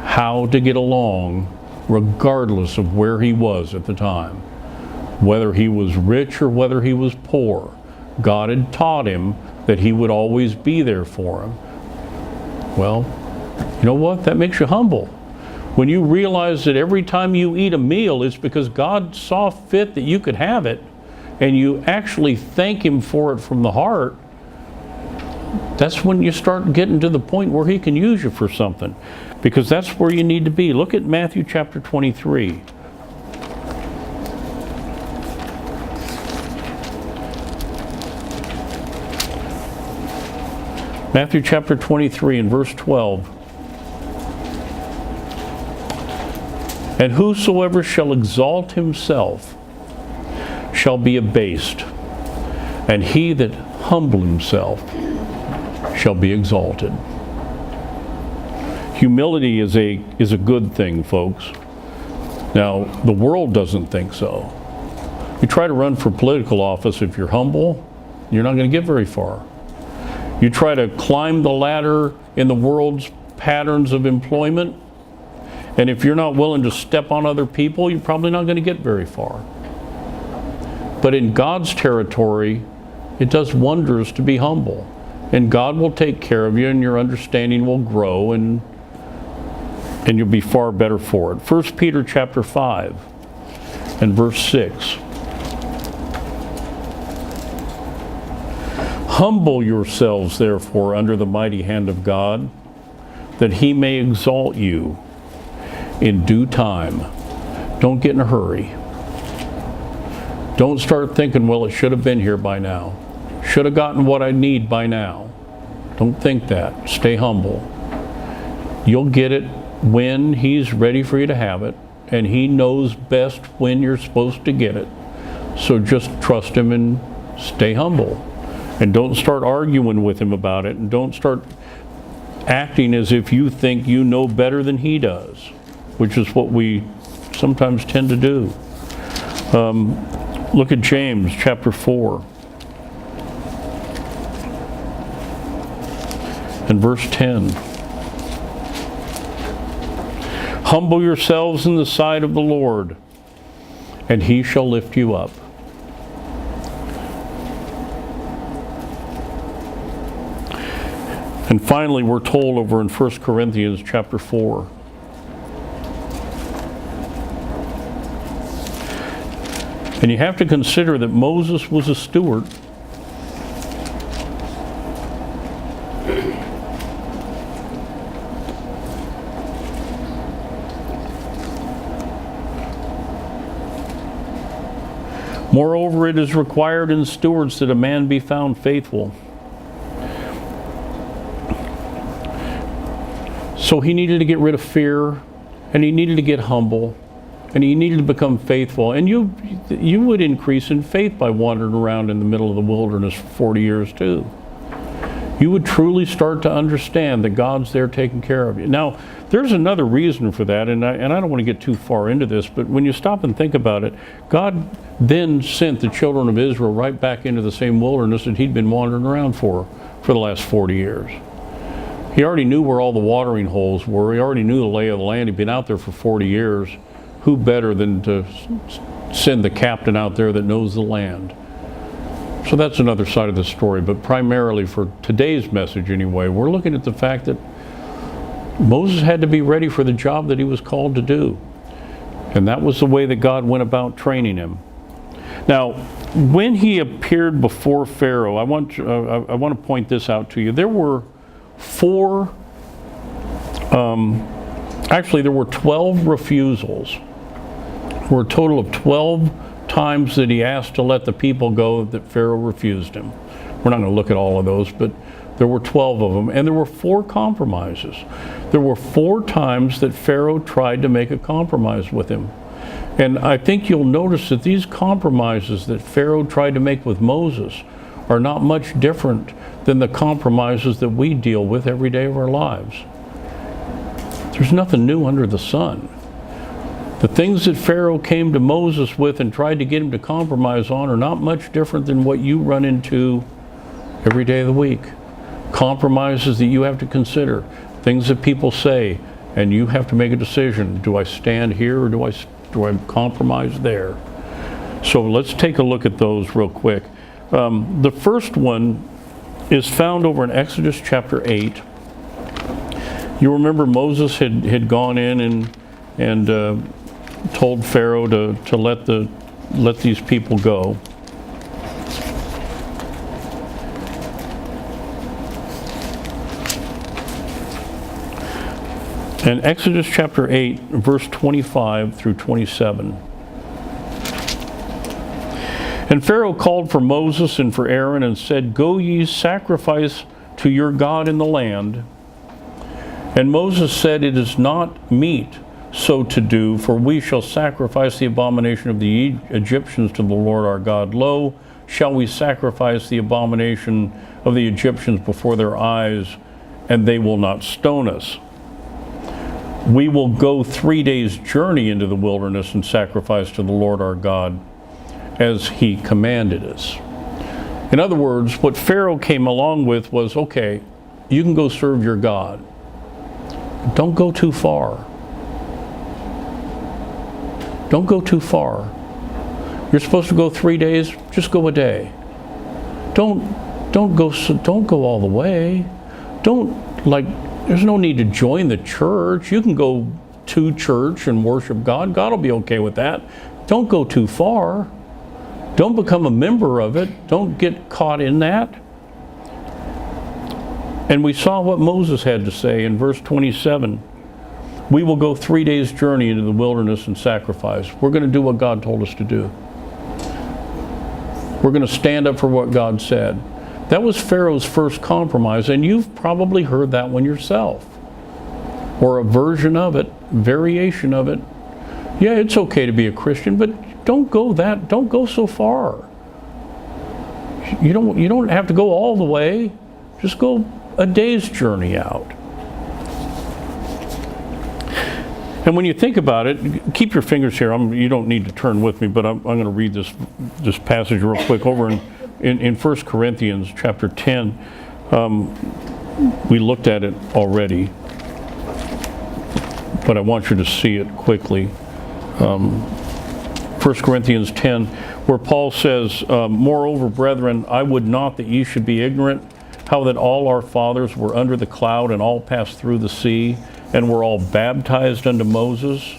B: how to get along regardless of where he was at the time. Whether he was rich or whether he was poor, God had taught him that He would always be there for him. Well, you know what? That makes you humble. When you realize that every time you eat a meal, it's because God saw fit that you could have it, and you actually thank Him for it from the heart, that's when you start getting to the point where He can use you for something, because that's where you need to be. Look at Matthew chapter 23. Matthew chapter 23 and verse 12. "And whosoever shall exalt himself shall be abased, and he that humble himself shall be exalted." Humility is a good thing, folks. Now, the world doesn't think so. You try to run for political office, if you're humble, you're not going to get very far. You try to climb the ladder in the world's patterns of employment, and if you're not willing to step on other people, you're probably not going to get very far. But in God's territory, it does wonders to be humble. And God will take care of you, and your understanding will grow, and you'll be far better for it. 1 Peter chapter 5 and verse 6. "Humble yourselves, therefore, under the mighty hand of God, that He may exalt you in due time." Don't get in a hurry. Don't start thinking, well, it should have been here by now. Should have gotten what I need by now. Don't think that. Stay humble. You'll get it when He's ready for you to have it, and He knows best when you're supposed to get it. So just trust Him and stay humble. And don't start arguing with Him about it, and don't start acting as if you think you know better than He does, which is what we sometimes tend to do. Look at James chapter 4 and verse 10. "Humble yourselves in the sight of the Lord, and He shall lift you up." And finally, we're told over in 1 Corinthians chapter 4. And you have to consider that Moses was a steward. Moreover, it is required in stewards that a man be found faithful. So he needed to get rid of fear, and he needed to get humble, and he needed to become faithful. And you would increase in faith by wandering around in the middle of the wilderness for 40 years too. You would truly start to understand that God's there taking care of you. Now, there's another reason for that, and I don't want to get too far into this, but when you stop and think about it, God then sent the children of Israel right back into the same wilderness that He'd been wandering around for the last 40 years. He already knew where all the watering holes were. He already knew the lay of the land. He'd been out there for 40 years. Who better than to send the captain out there that knows the land? So that's another side of the story. But primarily for today's message anyway, we're looking at the fact that Moses had to be ready for the job that he was called to do. And that was the way that God went about training him. Now, when he appeared before Pharaoh, I want to point this out to you. There were there were 12 refusals. There were a total of 12 times that he asked to let the people go that Pharaoh refused him. We're not going to look at all of those, but there were 12 of them. And there were 4 compromises. There were 4 times that Pharaoh tried to make a compromise with him. And I think you'll notice that these compromises that Pharaoh tried to make with Moses are not much different than the compromises that we deal with every day of our lives. There's nothing new under the sun. The things that Pharaoh came to Moses with and tried to get him to compromise on are not much different than what you run into every day of the week. Compromises that you have to consider, things that people say, and you have to make a decision. Do I stand here or do I compromise there? So let's take a look at those real quick. The first one is found over in Exodus chapter 8. You remember Moses had gone in and told Pharaoh to let these people go. In Exodus chapter 8, verse 25 through 27. And Pharaoh called for Moses and for Aaron and said, "Go ye sacrifice to your God in the land." And Moses said, "It is not meet so to do, for we shall sacrifice the abomination of the Egyptians to the Lord our God. Lo, shall we sacrifice the abomination of the Egyptians before their eyes, and they will not stone us. We will go 3 days' journey into the wilderness and sacrifice to the Lord our God, as he commanded us." In other words, what Pharaoh came along with was, okay, you can go serve your God. Don't go too far. Don't go too far. You're supposed to go 3 days, just go a day. Don't go all the way. There's no need to join the church. You can go to church and worship God. God will be okay with that. Don't go too far. Don't become a member of it. Don't get caught in that. And we saw what Moses had to say in verse 27. We will go 3 days' journey into the wilderness and sacrifice. We're going to do what God told us to do. We're going to stand up for what God said. That was Pharaoh's first compromise, and you've probably heard that one yourself. Or a version of it, variation of it. Yeah, it's okay to be a Christian, but don't go so far. You don't have to go all the way. Just go a day's journey out. And when you think about it, keep your fingers here. You don't need to turn with me, but I'm going to read this passage real quick over in 1 Corinthians chapter 10. We looked at it already, but I want you to see it quickly. 1 Corinthians 10, where Paul says, "Moreover, brethren, I would not that ye should be ignorant, how that all our fathers were under the cloud and all passed through the sea, and were all baptized unto Moses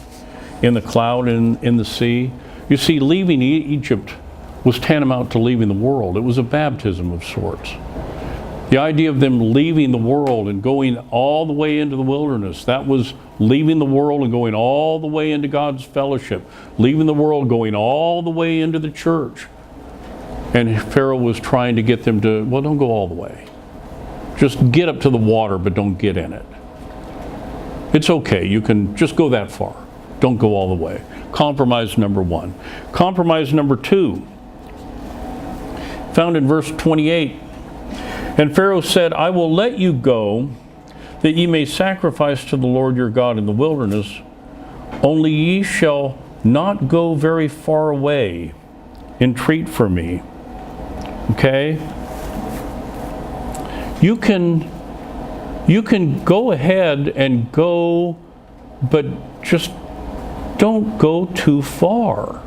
B: in the cloud and in the sea." You see, leaving Egypt was tantamount to leaving the world. It was a baptism of sorts. The idea of them leaving the world and going all the way into the wilderness, that was leaving the world and going all the way into God's fellowship, leaving the world, going all the way into the church. And Pharaoh was trying to get them to, well, don't go all the way. Just get up to the water, but don't get in it. It's okay, you can just go that far. Don't go all the way. Compromise number 1. Compromise number 2, found in verse 28. And Pharaoh said, "I will let you go, that ye may sacrifice to the Lord your God in the wilderness. Only ye shall not go very far away. Entreat for me." Okay? You can go ahead and go, but just don't go too far.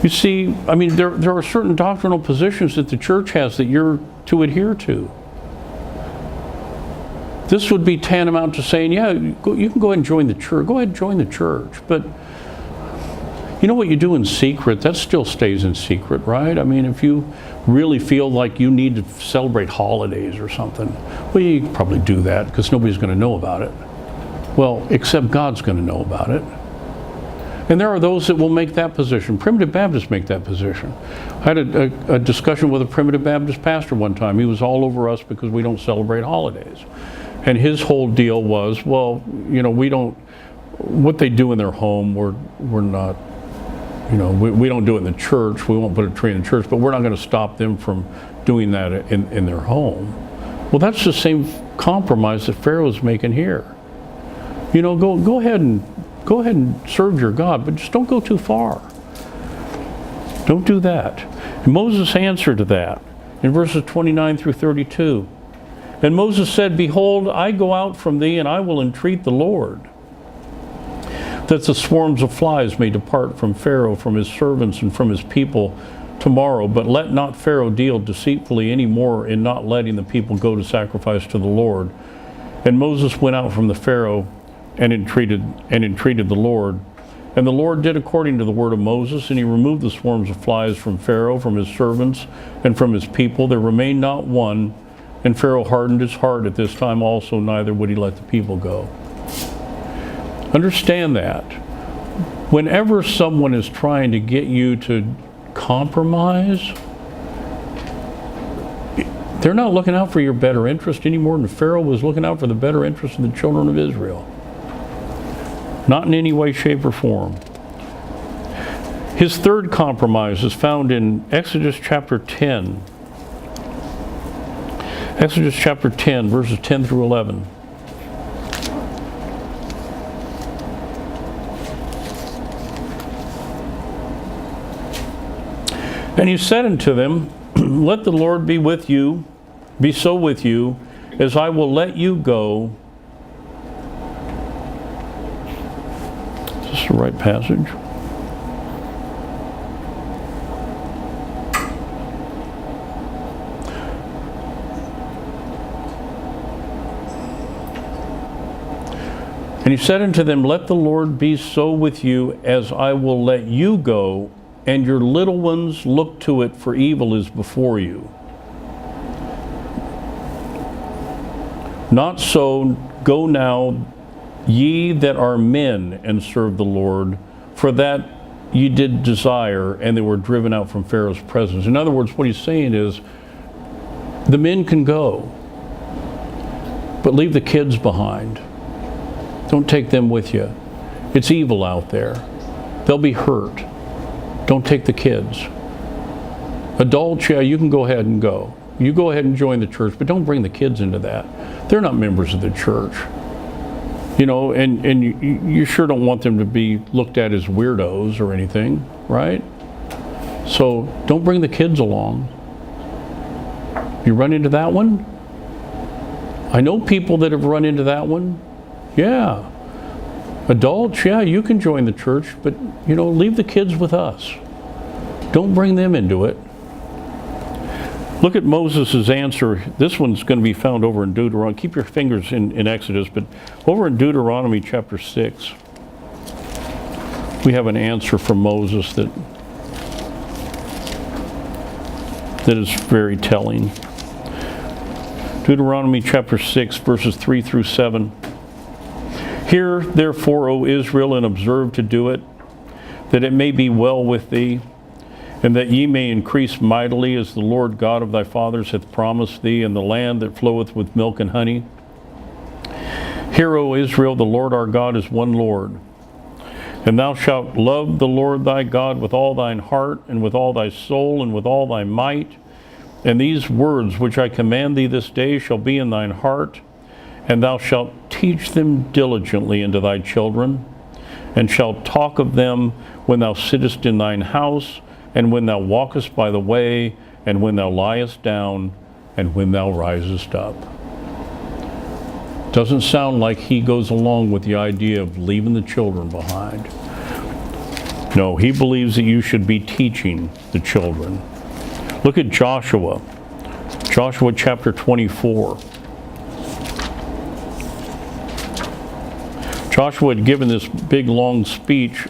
B: You see, I mean, there are certain doctrinal positions that the church has that you're to adhere to. This would be tantamount to saying, yeah, you can go ahead and join the church. Go ahead and join the church. But you know what you do in secret, that still stays in secret, right? I mean, if you really feel like you need to celebrate holidays or something, well, you can probably do that because nobody's going to know about it. Well, except God's going to know about it. And there are those that will make that position. Primitive Baptists make that position. I had a discussion with a Primitive Baptist pastor one time. He was all over us because we don't celebrate holidays. And his whole deal was, well, you know, we don't, what they do in their home, we're not, you know, we don't do it in the church. We won't put a tree in the church, but we're not going to stop them from doing that in their home. Well, that's the same compromise that Pharaoh's making here. You know, go ahead and serve your God, but just don't go too far. Don't do that. And Moses answered to that in verses 29 through 32. And Moses said, Behold, I go out from thee, and I will entreat the Lord, that the swarms of flies may depart from Pharaoh, from his servants, and from his people tomorrow. But let not Pharaoh deal deceitfully any more in not letting the people go to sacrifice to the Lord. And Moses went out from the Pharaoh and entreated the Lord. And the Lord did according to the word of Moses, and he removed the swarms of flies from Pharaoh, from his servants, and from his people. There remained not one. And Pharaoh hardened his heart at this time also, neither would he let the people go. Understand that. Whenever someone is trying to get you to compromise, they're not looking out for your better interest any more than Pharaoh was looking out for the better interest of the children of Israel. Not in any way, shape, or form. His third compromise is found in Exodus chapter 10. Exodus chapter 10, verses 10 through 11. And he said unto them, Let the Lord be with you, be so with you, as I will let you go. Is this the right passage? And he said unto them, Let the Lord be so with you, as I will let you go, and your little ones look to it, for evil is before you. Not so, go now, ye that are men, and serve the Lord, for that ye did desire, and they were driven out from Pharaoh's presence. In other words, what he's saying is, the men can go, but leave the kids behind. Don't take them with you. It's evil out there. They'll be hurt. Don't take the kids. Adults, yeah, you can go ahead and go. You go ahead and join the church, but don't bring the kids into that. They're not members of the church. You know, and you sure don't want them to be looked at as weirdos or anything, right? So don't bring the kids along. You run into that one? I know people that have run into that one. Yeah. Adults, yeah, you can join the church, but, you know, leave the kids with us. Don't bring them into it. Look at Moses' answer. This one's going to be found over in Deuteronomy. Keep your fingers in Exodus, but over in Deuteronomy chapter 6, we have an answer from Moses that is very telling. Deuteronomy chapter 6, verses 3 through 7. Hear therefore, O Israel, and observe to do it, that it may be well with thee, and that ye may increase mightily, as the Lord God of thy fathers hath promised thee, in the land that floweth with milk and honey. Hear, O Israel, the Lord our God is one Lord. And thou shalt love the Lord thy God with all thine heart, and with all thy soul, and with all thy might. And these words which I command thee this day shall be in thine heart, and thou shalt teach them diligently unto thy children, and shalt talk of them when thou sittest in thine house, and when thou walkest by the way, and when thou liest down, and when thou risest up. Doesn't sound like he goes along with the idea of leaving the children behind. No, he believes that you should be teaching the children. Look at Joshua. Joshua chapter 24. Joshua had given this big long speech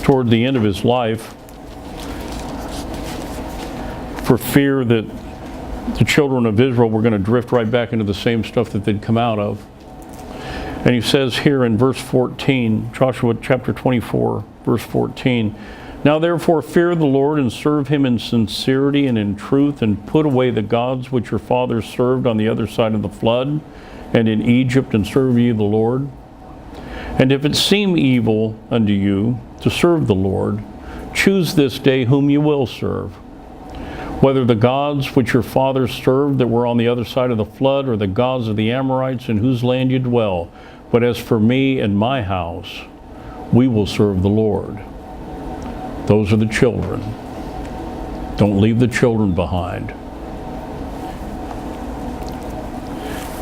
B: toward the end of his life for fear that the children of Israel were going to drift right back into the same stuff that they'd come out of. And he says here in verse 14, Joshua chapter 24, verse 14, "Now therefore fear the Lord and serve him in sincerity and in truth, and put away the gods which your fathers served on the other side of the flood and in Egypt, and serve ye the Lord. And if it seem evil unto you to serve the Lord, choose this day whom you will serve, whether the gods which your fathers served that were on the other side of the flood, or the gods of the Amorites in whose land you dwell. But as for me and my house, we will serve the Lord." Those are the children. Don't leave the children behind.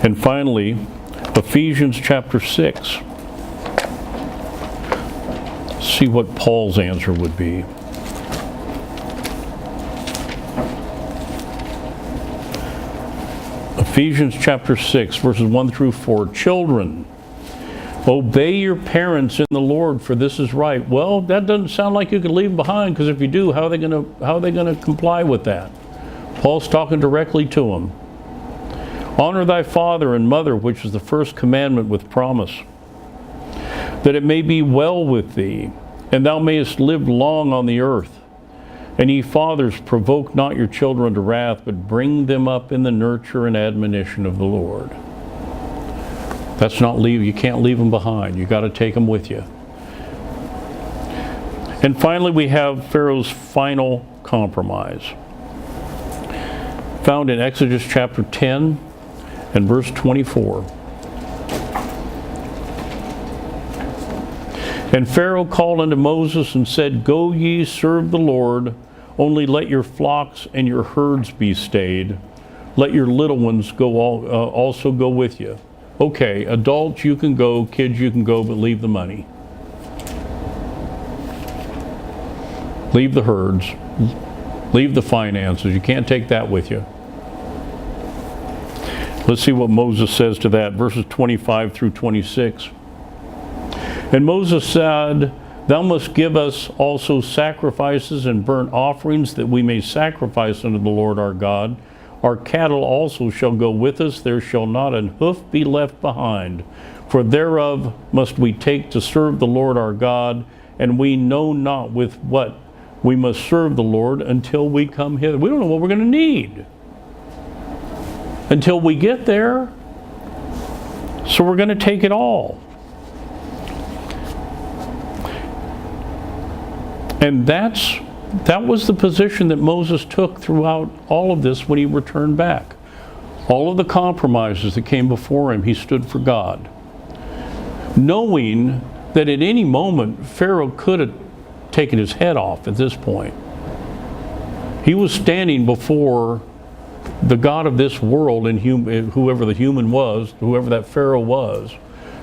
B: And finally, Ephesians chapter 6. See what Paul's answer would be. Ephesians chapter 6, verses 1 through 4. "Children, obey your parents in the Lord, for this is right." Well, that doesn't sound like you can leave them behind, because if you do, how are they going to comply with that? Paul's talking directly to them. "Honor thy father and mother, which is the first commandment with promise, that it may be well with thee, and thou mayest live long on the earth. And ye fathers, provoke not your children to wrath, but bring them up in the nurture and admonition of the Lord." That's not leave. You can't leave them behind. You got to take them with you. And finally, we have Pharaoh's final compromise, found in Exodus chapter 10 and verse 24. "And Pharaoh called unto Moses and said, Go ye, serve the Lord, only let your flocks and your herds be stayed. Let your little ones go also go with you." Okay, adults you can go, kids you can go, but leave the money. Leave the herds. Leave the finances. You can't take that with you. Let's see what Moses says to that. Verses 25 through 26. "And Moses said, Thou must give us also sacrifices and burnt offerings, that we may sacrifice unto the Lord our God. Our cattle also shall go with us, there shall not an hoof be left behind. For thereof must we take to serve the Lord our God, and we know not with what we must serve the Lord until we come hither." We don't know what we're going to need until we get there. So we're going to take it all. And that was the position that Moses took throughout all of this when he returned back. All of the compromises that came before him, he stood for God, knowing that at any moment Pharaoh could have taken his head off at this point. He was standing before the God of this world, and whoever the human was, whoever that Pharaoh was.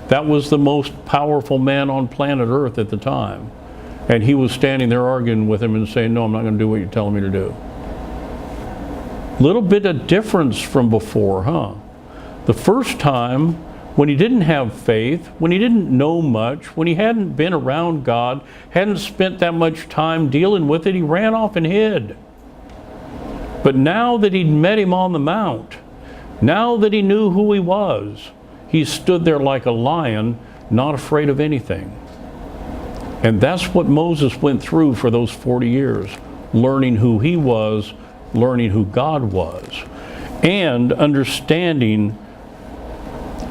B: That was the most powerful man on planet Earth at the time. And he was standing there arguing with him and saying, "No, I'm not going to do what you're telling me to do." Little bit of difference from before, huh? The first time, when he didn't have faith, when he didn't know much, when he hadn't been around God, hadn't spent that much time dealing with it, he ran off and hid. But now that he'd met him on the mount, now that he knew who he was, he stood there like a lion, not afraid of anything. And that's what Moses went through for those 40 years, learning who he was, learning who God was, and understanding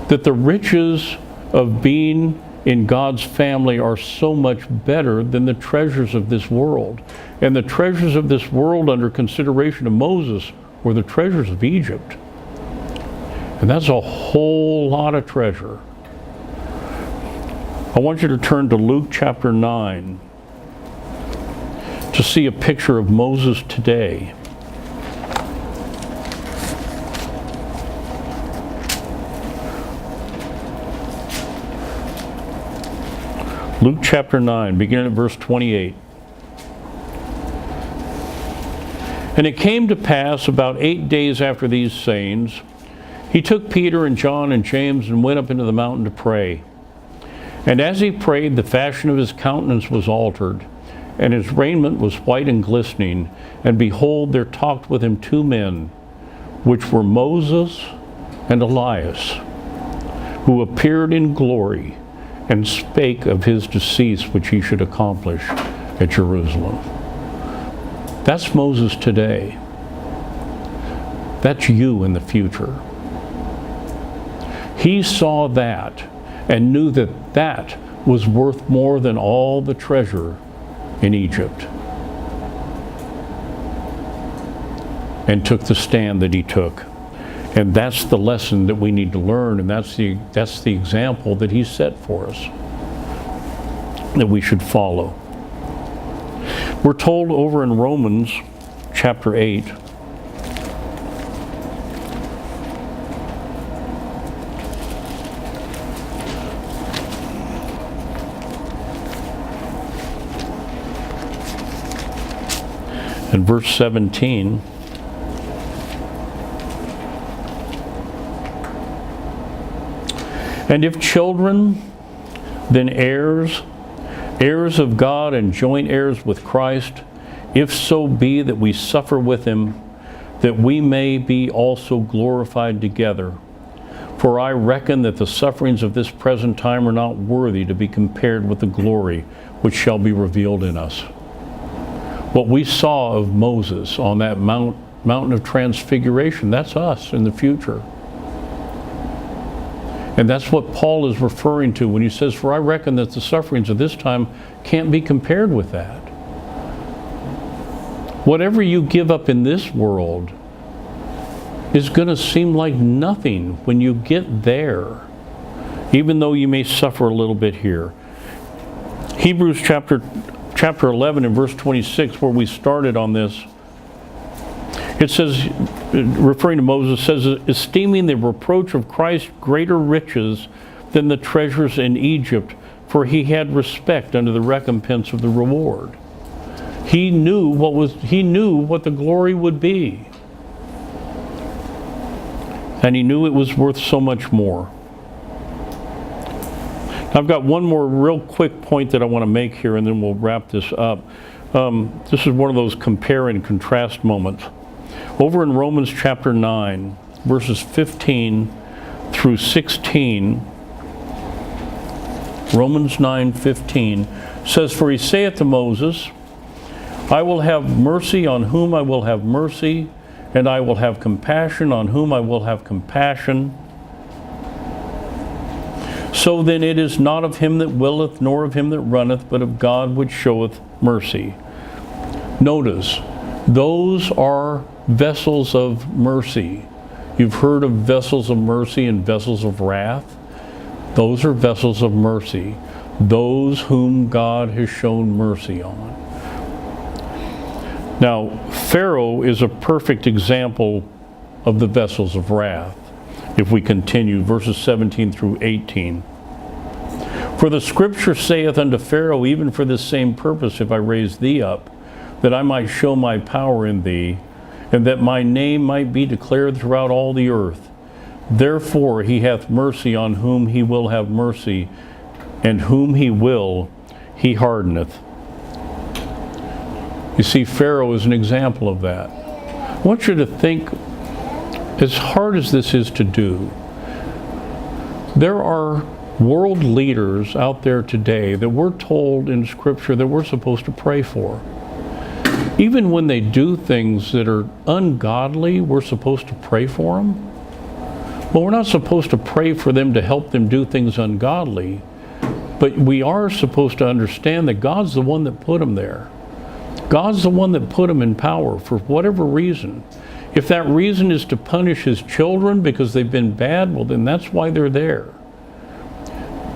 B: that the riches of being in God's family are so much better than the treasures of this world. And the treasures of this world under consideration of Moses were the treasures of Egypt. And that's a whole lot of treasure. I want you to turn to Luke chapter 9 to see a picture of Moses today. Luke chapter 9, beginning at verse 28. "And it came to pass about 8 days after these sayings, he took Peter and John and James and went up into the mountain to pray. And as he prayed, the fashion of his countenance was altered, and his raiment was white and glistening. And behold, there talked with him two men, which were Moses and Elias, who appeared in glory, and spake of his decease which he should accomplish at Jerusalem. That's Moses today. That's you in the future. He saw that and knew that that was worth more than all the treasure in Egypt, and took the stand that he took. And that's the lesson that we need to learn, and that's the example that he set for us, that we should follow. We're told over in Romans chapter 8, in verse 17, and if children, then heirs, heirs of God and joint heirs with Christ, if so be that we suffer with him, that we may be also glorified together. For I reckon that the sufferings of this present time are not worthy to be compared with the glory which shall be revealed in us. What we saw of Moses on that mountain of transfiguration, that's us in the future. And that's what Paul is referring to when he says, for I reckon that the sufferings of this time can't be compared with that. Whatever you give up in this world is going to seem like nothing when you get there, even though you may suffer a little bit here. Hebrews chapter 11 and verse 26, where we started on this, it says, referring to Moses, says, esteeming the reproach of Christ greater riches than the treasures in Egypt, for he had respect unto the recompense of the reward. He knew what the glory would be. And he knew it was worth so much more. I've got one more real quick point that I want to make here, and then we'll wrap this up. This is one of those compare and contrast moments. Over in Romans chapter 9, verses 15 through 16, Romans 9:15 says, for he saith to Moses, I will have mercy on whom I will have mercy, and I will have compassion on whom I will have compassion. So then it is not of him that willeth, nor of him that runneth, but of God which showeth mercy. Notice, those are vessels of mercy. You've heard of vessels of mercy and vessels of wrath. Those are vessels of mercy. Those whom God has shown mercy on. Now, Pharaoh is a perfect example of the vessels of wrath. If we continue, verses 17 through 18. For the scripture saith unto Pharaoh, even for this same purpose have I raised thee up, that I might show my power in thee, and that my name might be declared throughout all the earth. Therefore he hath mercy on whom he will have mercy, and whom he will, he hardeneth. You see, Pharaoh is an example of that. I want you to think, as hard as this is to do, there are world leaders out there today that we're told in Scripture that we're supposed to pray for. Even when they do things that are ungodly, we're supposed to pray for them. Well, we're not supposed to pray for them to help them do things ungodly, but we are supposed to understand that God's the one that put them there. God's the one that put them in power for whatever reason. If that reason is to punish his children because they've been bad, well, then that's why they're there.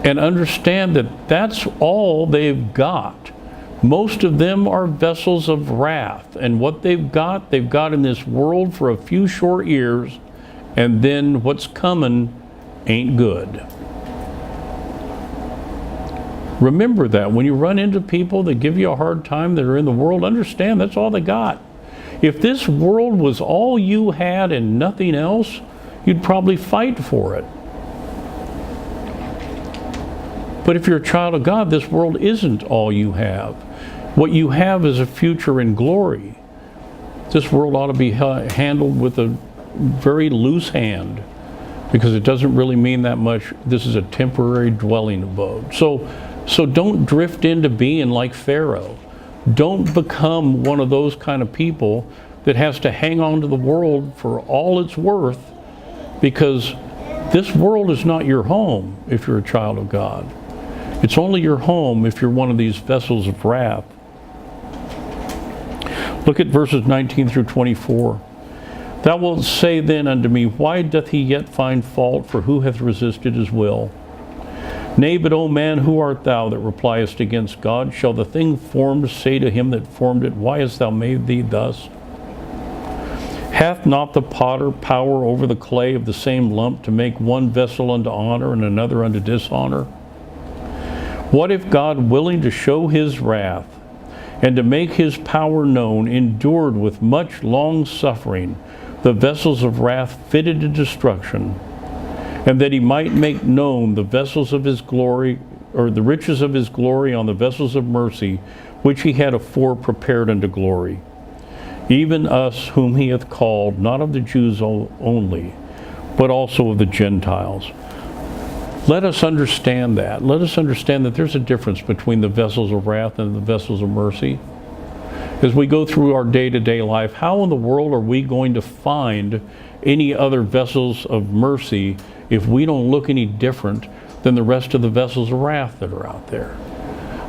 B: And understand that that's all they've got. Most of them are vessels of wrath. And what they've got in this world for a few short years, and then what's coming ain't good. Remember that. When you run into people that give you a hard time that are in the world, understand that's all they got. If this world was all you had and nothing else, you'd probably fight for it. But if you're a child of God, this world isn't all you have. What you have is a future in glory. This world ought to be handled with a very loose hand, because it doesn't really mean that much. This is a temporary dwelling abode. So don't drift into being like Pharaoh. Don't become one of those kind of people that has to hang on to the world for all it's worth, because this world is not your home if you're a child of God. It's only your home if you're one of these vessels of wrath. Look at verses 19 through 24. Thou wilt say then unto me, why doth he yet find fault? For who hath resisted his will? Nay, but, O man, who art thou that repliest against God? Shall the thing formed say to him that formed it, why hast thou made thee thus? Hath not the potter power over the clay of the same lump to make one vessel unto honor and another unto dishonor? What if God, willing to show his wrath and to make his power known, endured with much long suffering the vessels of wrath fitted to destruction, and that he might make known the vessels of his glory, or the riches of his glory on the vessels of mercy, which he had afore prepared unto glory? Even us whom he hath called, not of the Jews only, but also of the Gentiles. Let us understand that. Let us understand that there's a difference between the vessels of wrath and the vessels of mercy. As we go through our day-to-day life, how in the world are we going to find any other vessels of mercy if we don't look any different than the rest of the vessels of wrath that are out there?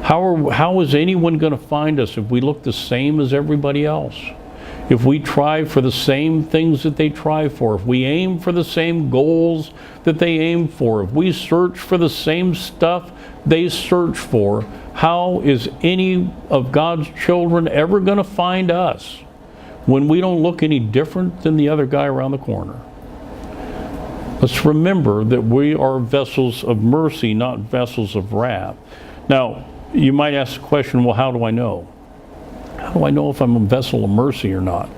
B: How is anyone going to find us if we look the same as everybody else? If we try for the same things that they try for, if we aim for the same goals that they aim for, if we search for the same stuff they search for, how is any of God's children ever going to find us when we don't look any different than the other guy around the corner? Let's remember that we are vessels of mercy, not vessels of wrath. Now, you might ask the question, well, how do I know? How do I know if I'm a vessel of mercy or not?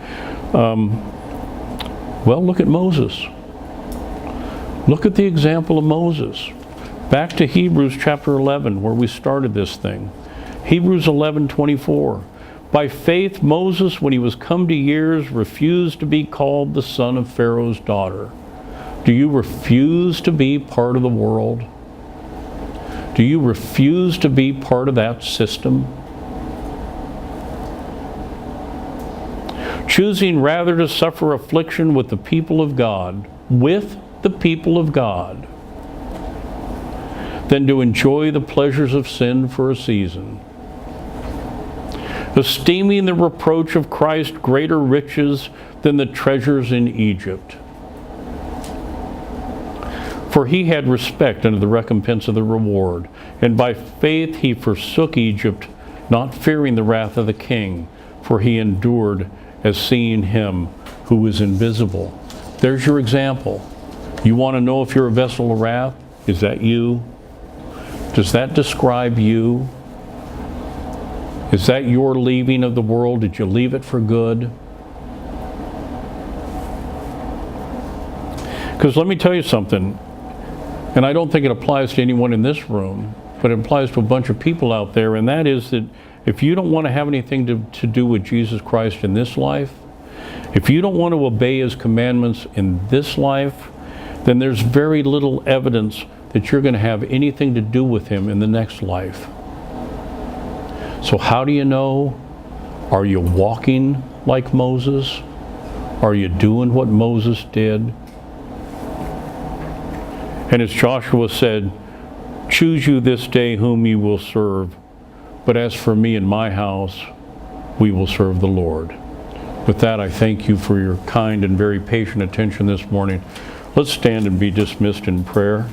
B: Well, look at Moses. Look at the example of Moses. Back to Hebrews chapter 11, where we started this thing. Hebrews 11:24. By faith Moses, when he was come to years, refused to be called the son of Pharaoh's daughter. Do you refuse to be part of the world? Do you refuse to be part of that system? Choosing rather to suffer affliction with the people of God, than to enjoy the pleasures of sin for a season. Esteeming the reproach of Christ greater riches than the treasures in Egypt. For he had respect unto the recompense of the reward, and by faith he forsook Egypt, not fearing the wrath of the king, for he endured as seeing him who is invisible. There's your example. You want to know if you're a vessel of wrath? Is that you? Does that describe you? Is that your leaving of the world? Did you leave it for good? Because let me tell you something, and I don't think it applies to anyone in this room, but it applies to a bunch of people out there, and that is that if you don't want to have anything to do with Jesus Christ in this life, if you don't want to obey his commandments in this life, then there's very little evidence that you're going to have anything to do with him in the next life. So how do you know? Are you walking like Moses? Are you doing what Moses did? And as Joshua said, choose you this day whom you will serve. But as for me and my house, we will serve the Lord. With that, I thank you for your kind and very patient attention this morning. Let's stand and be dismissed in prayer.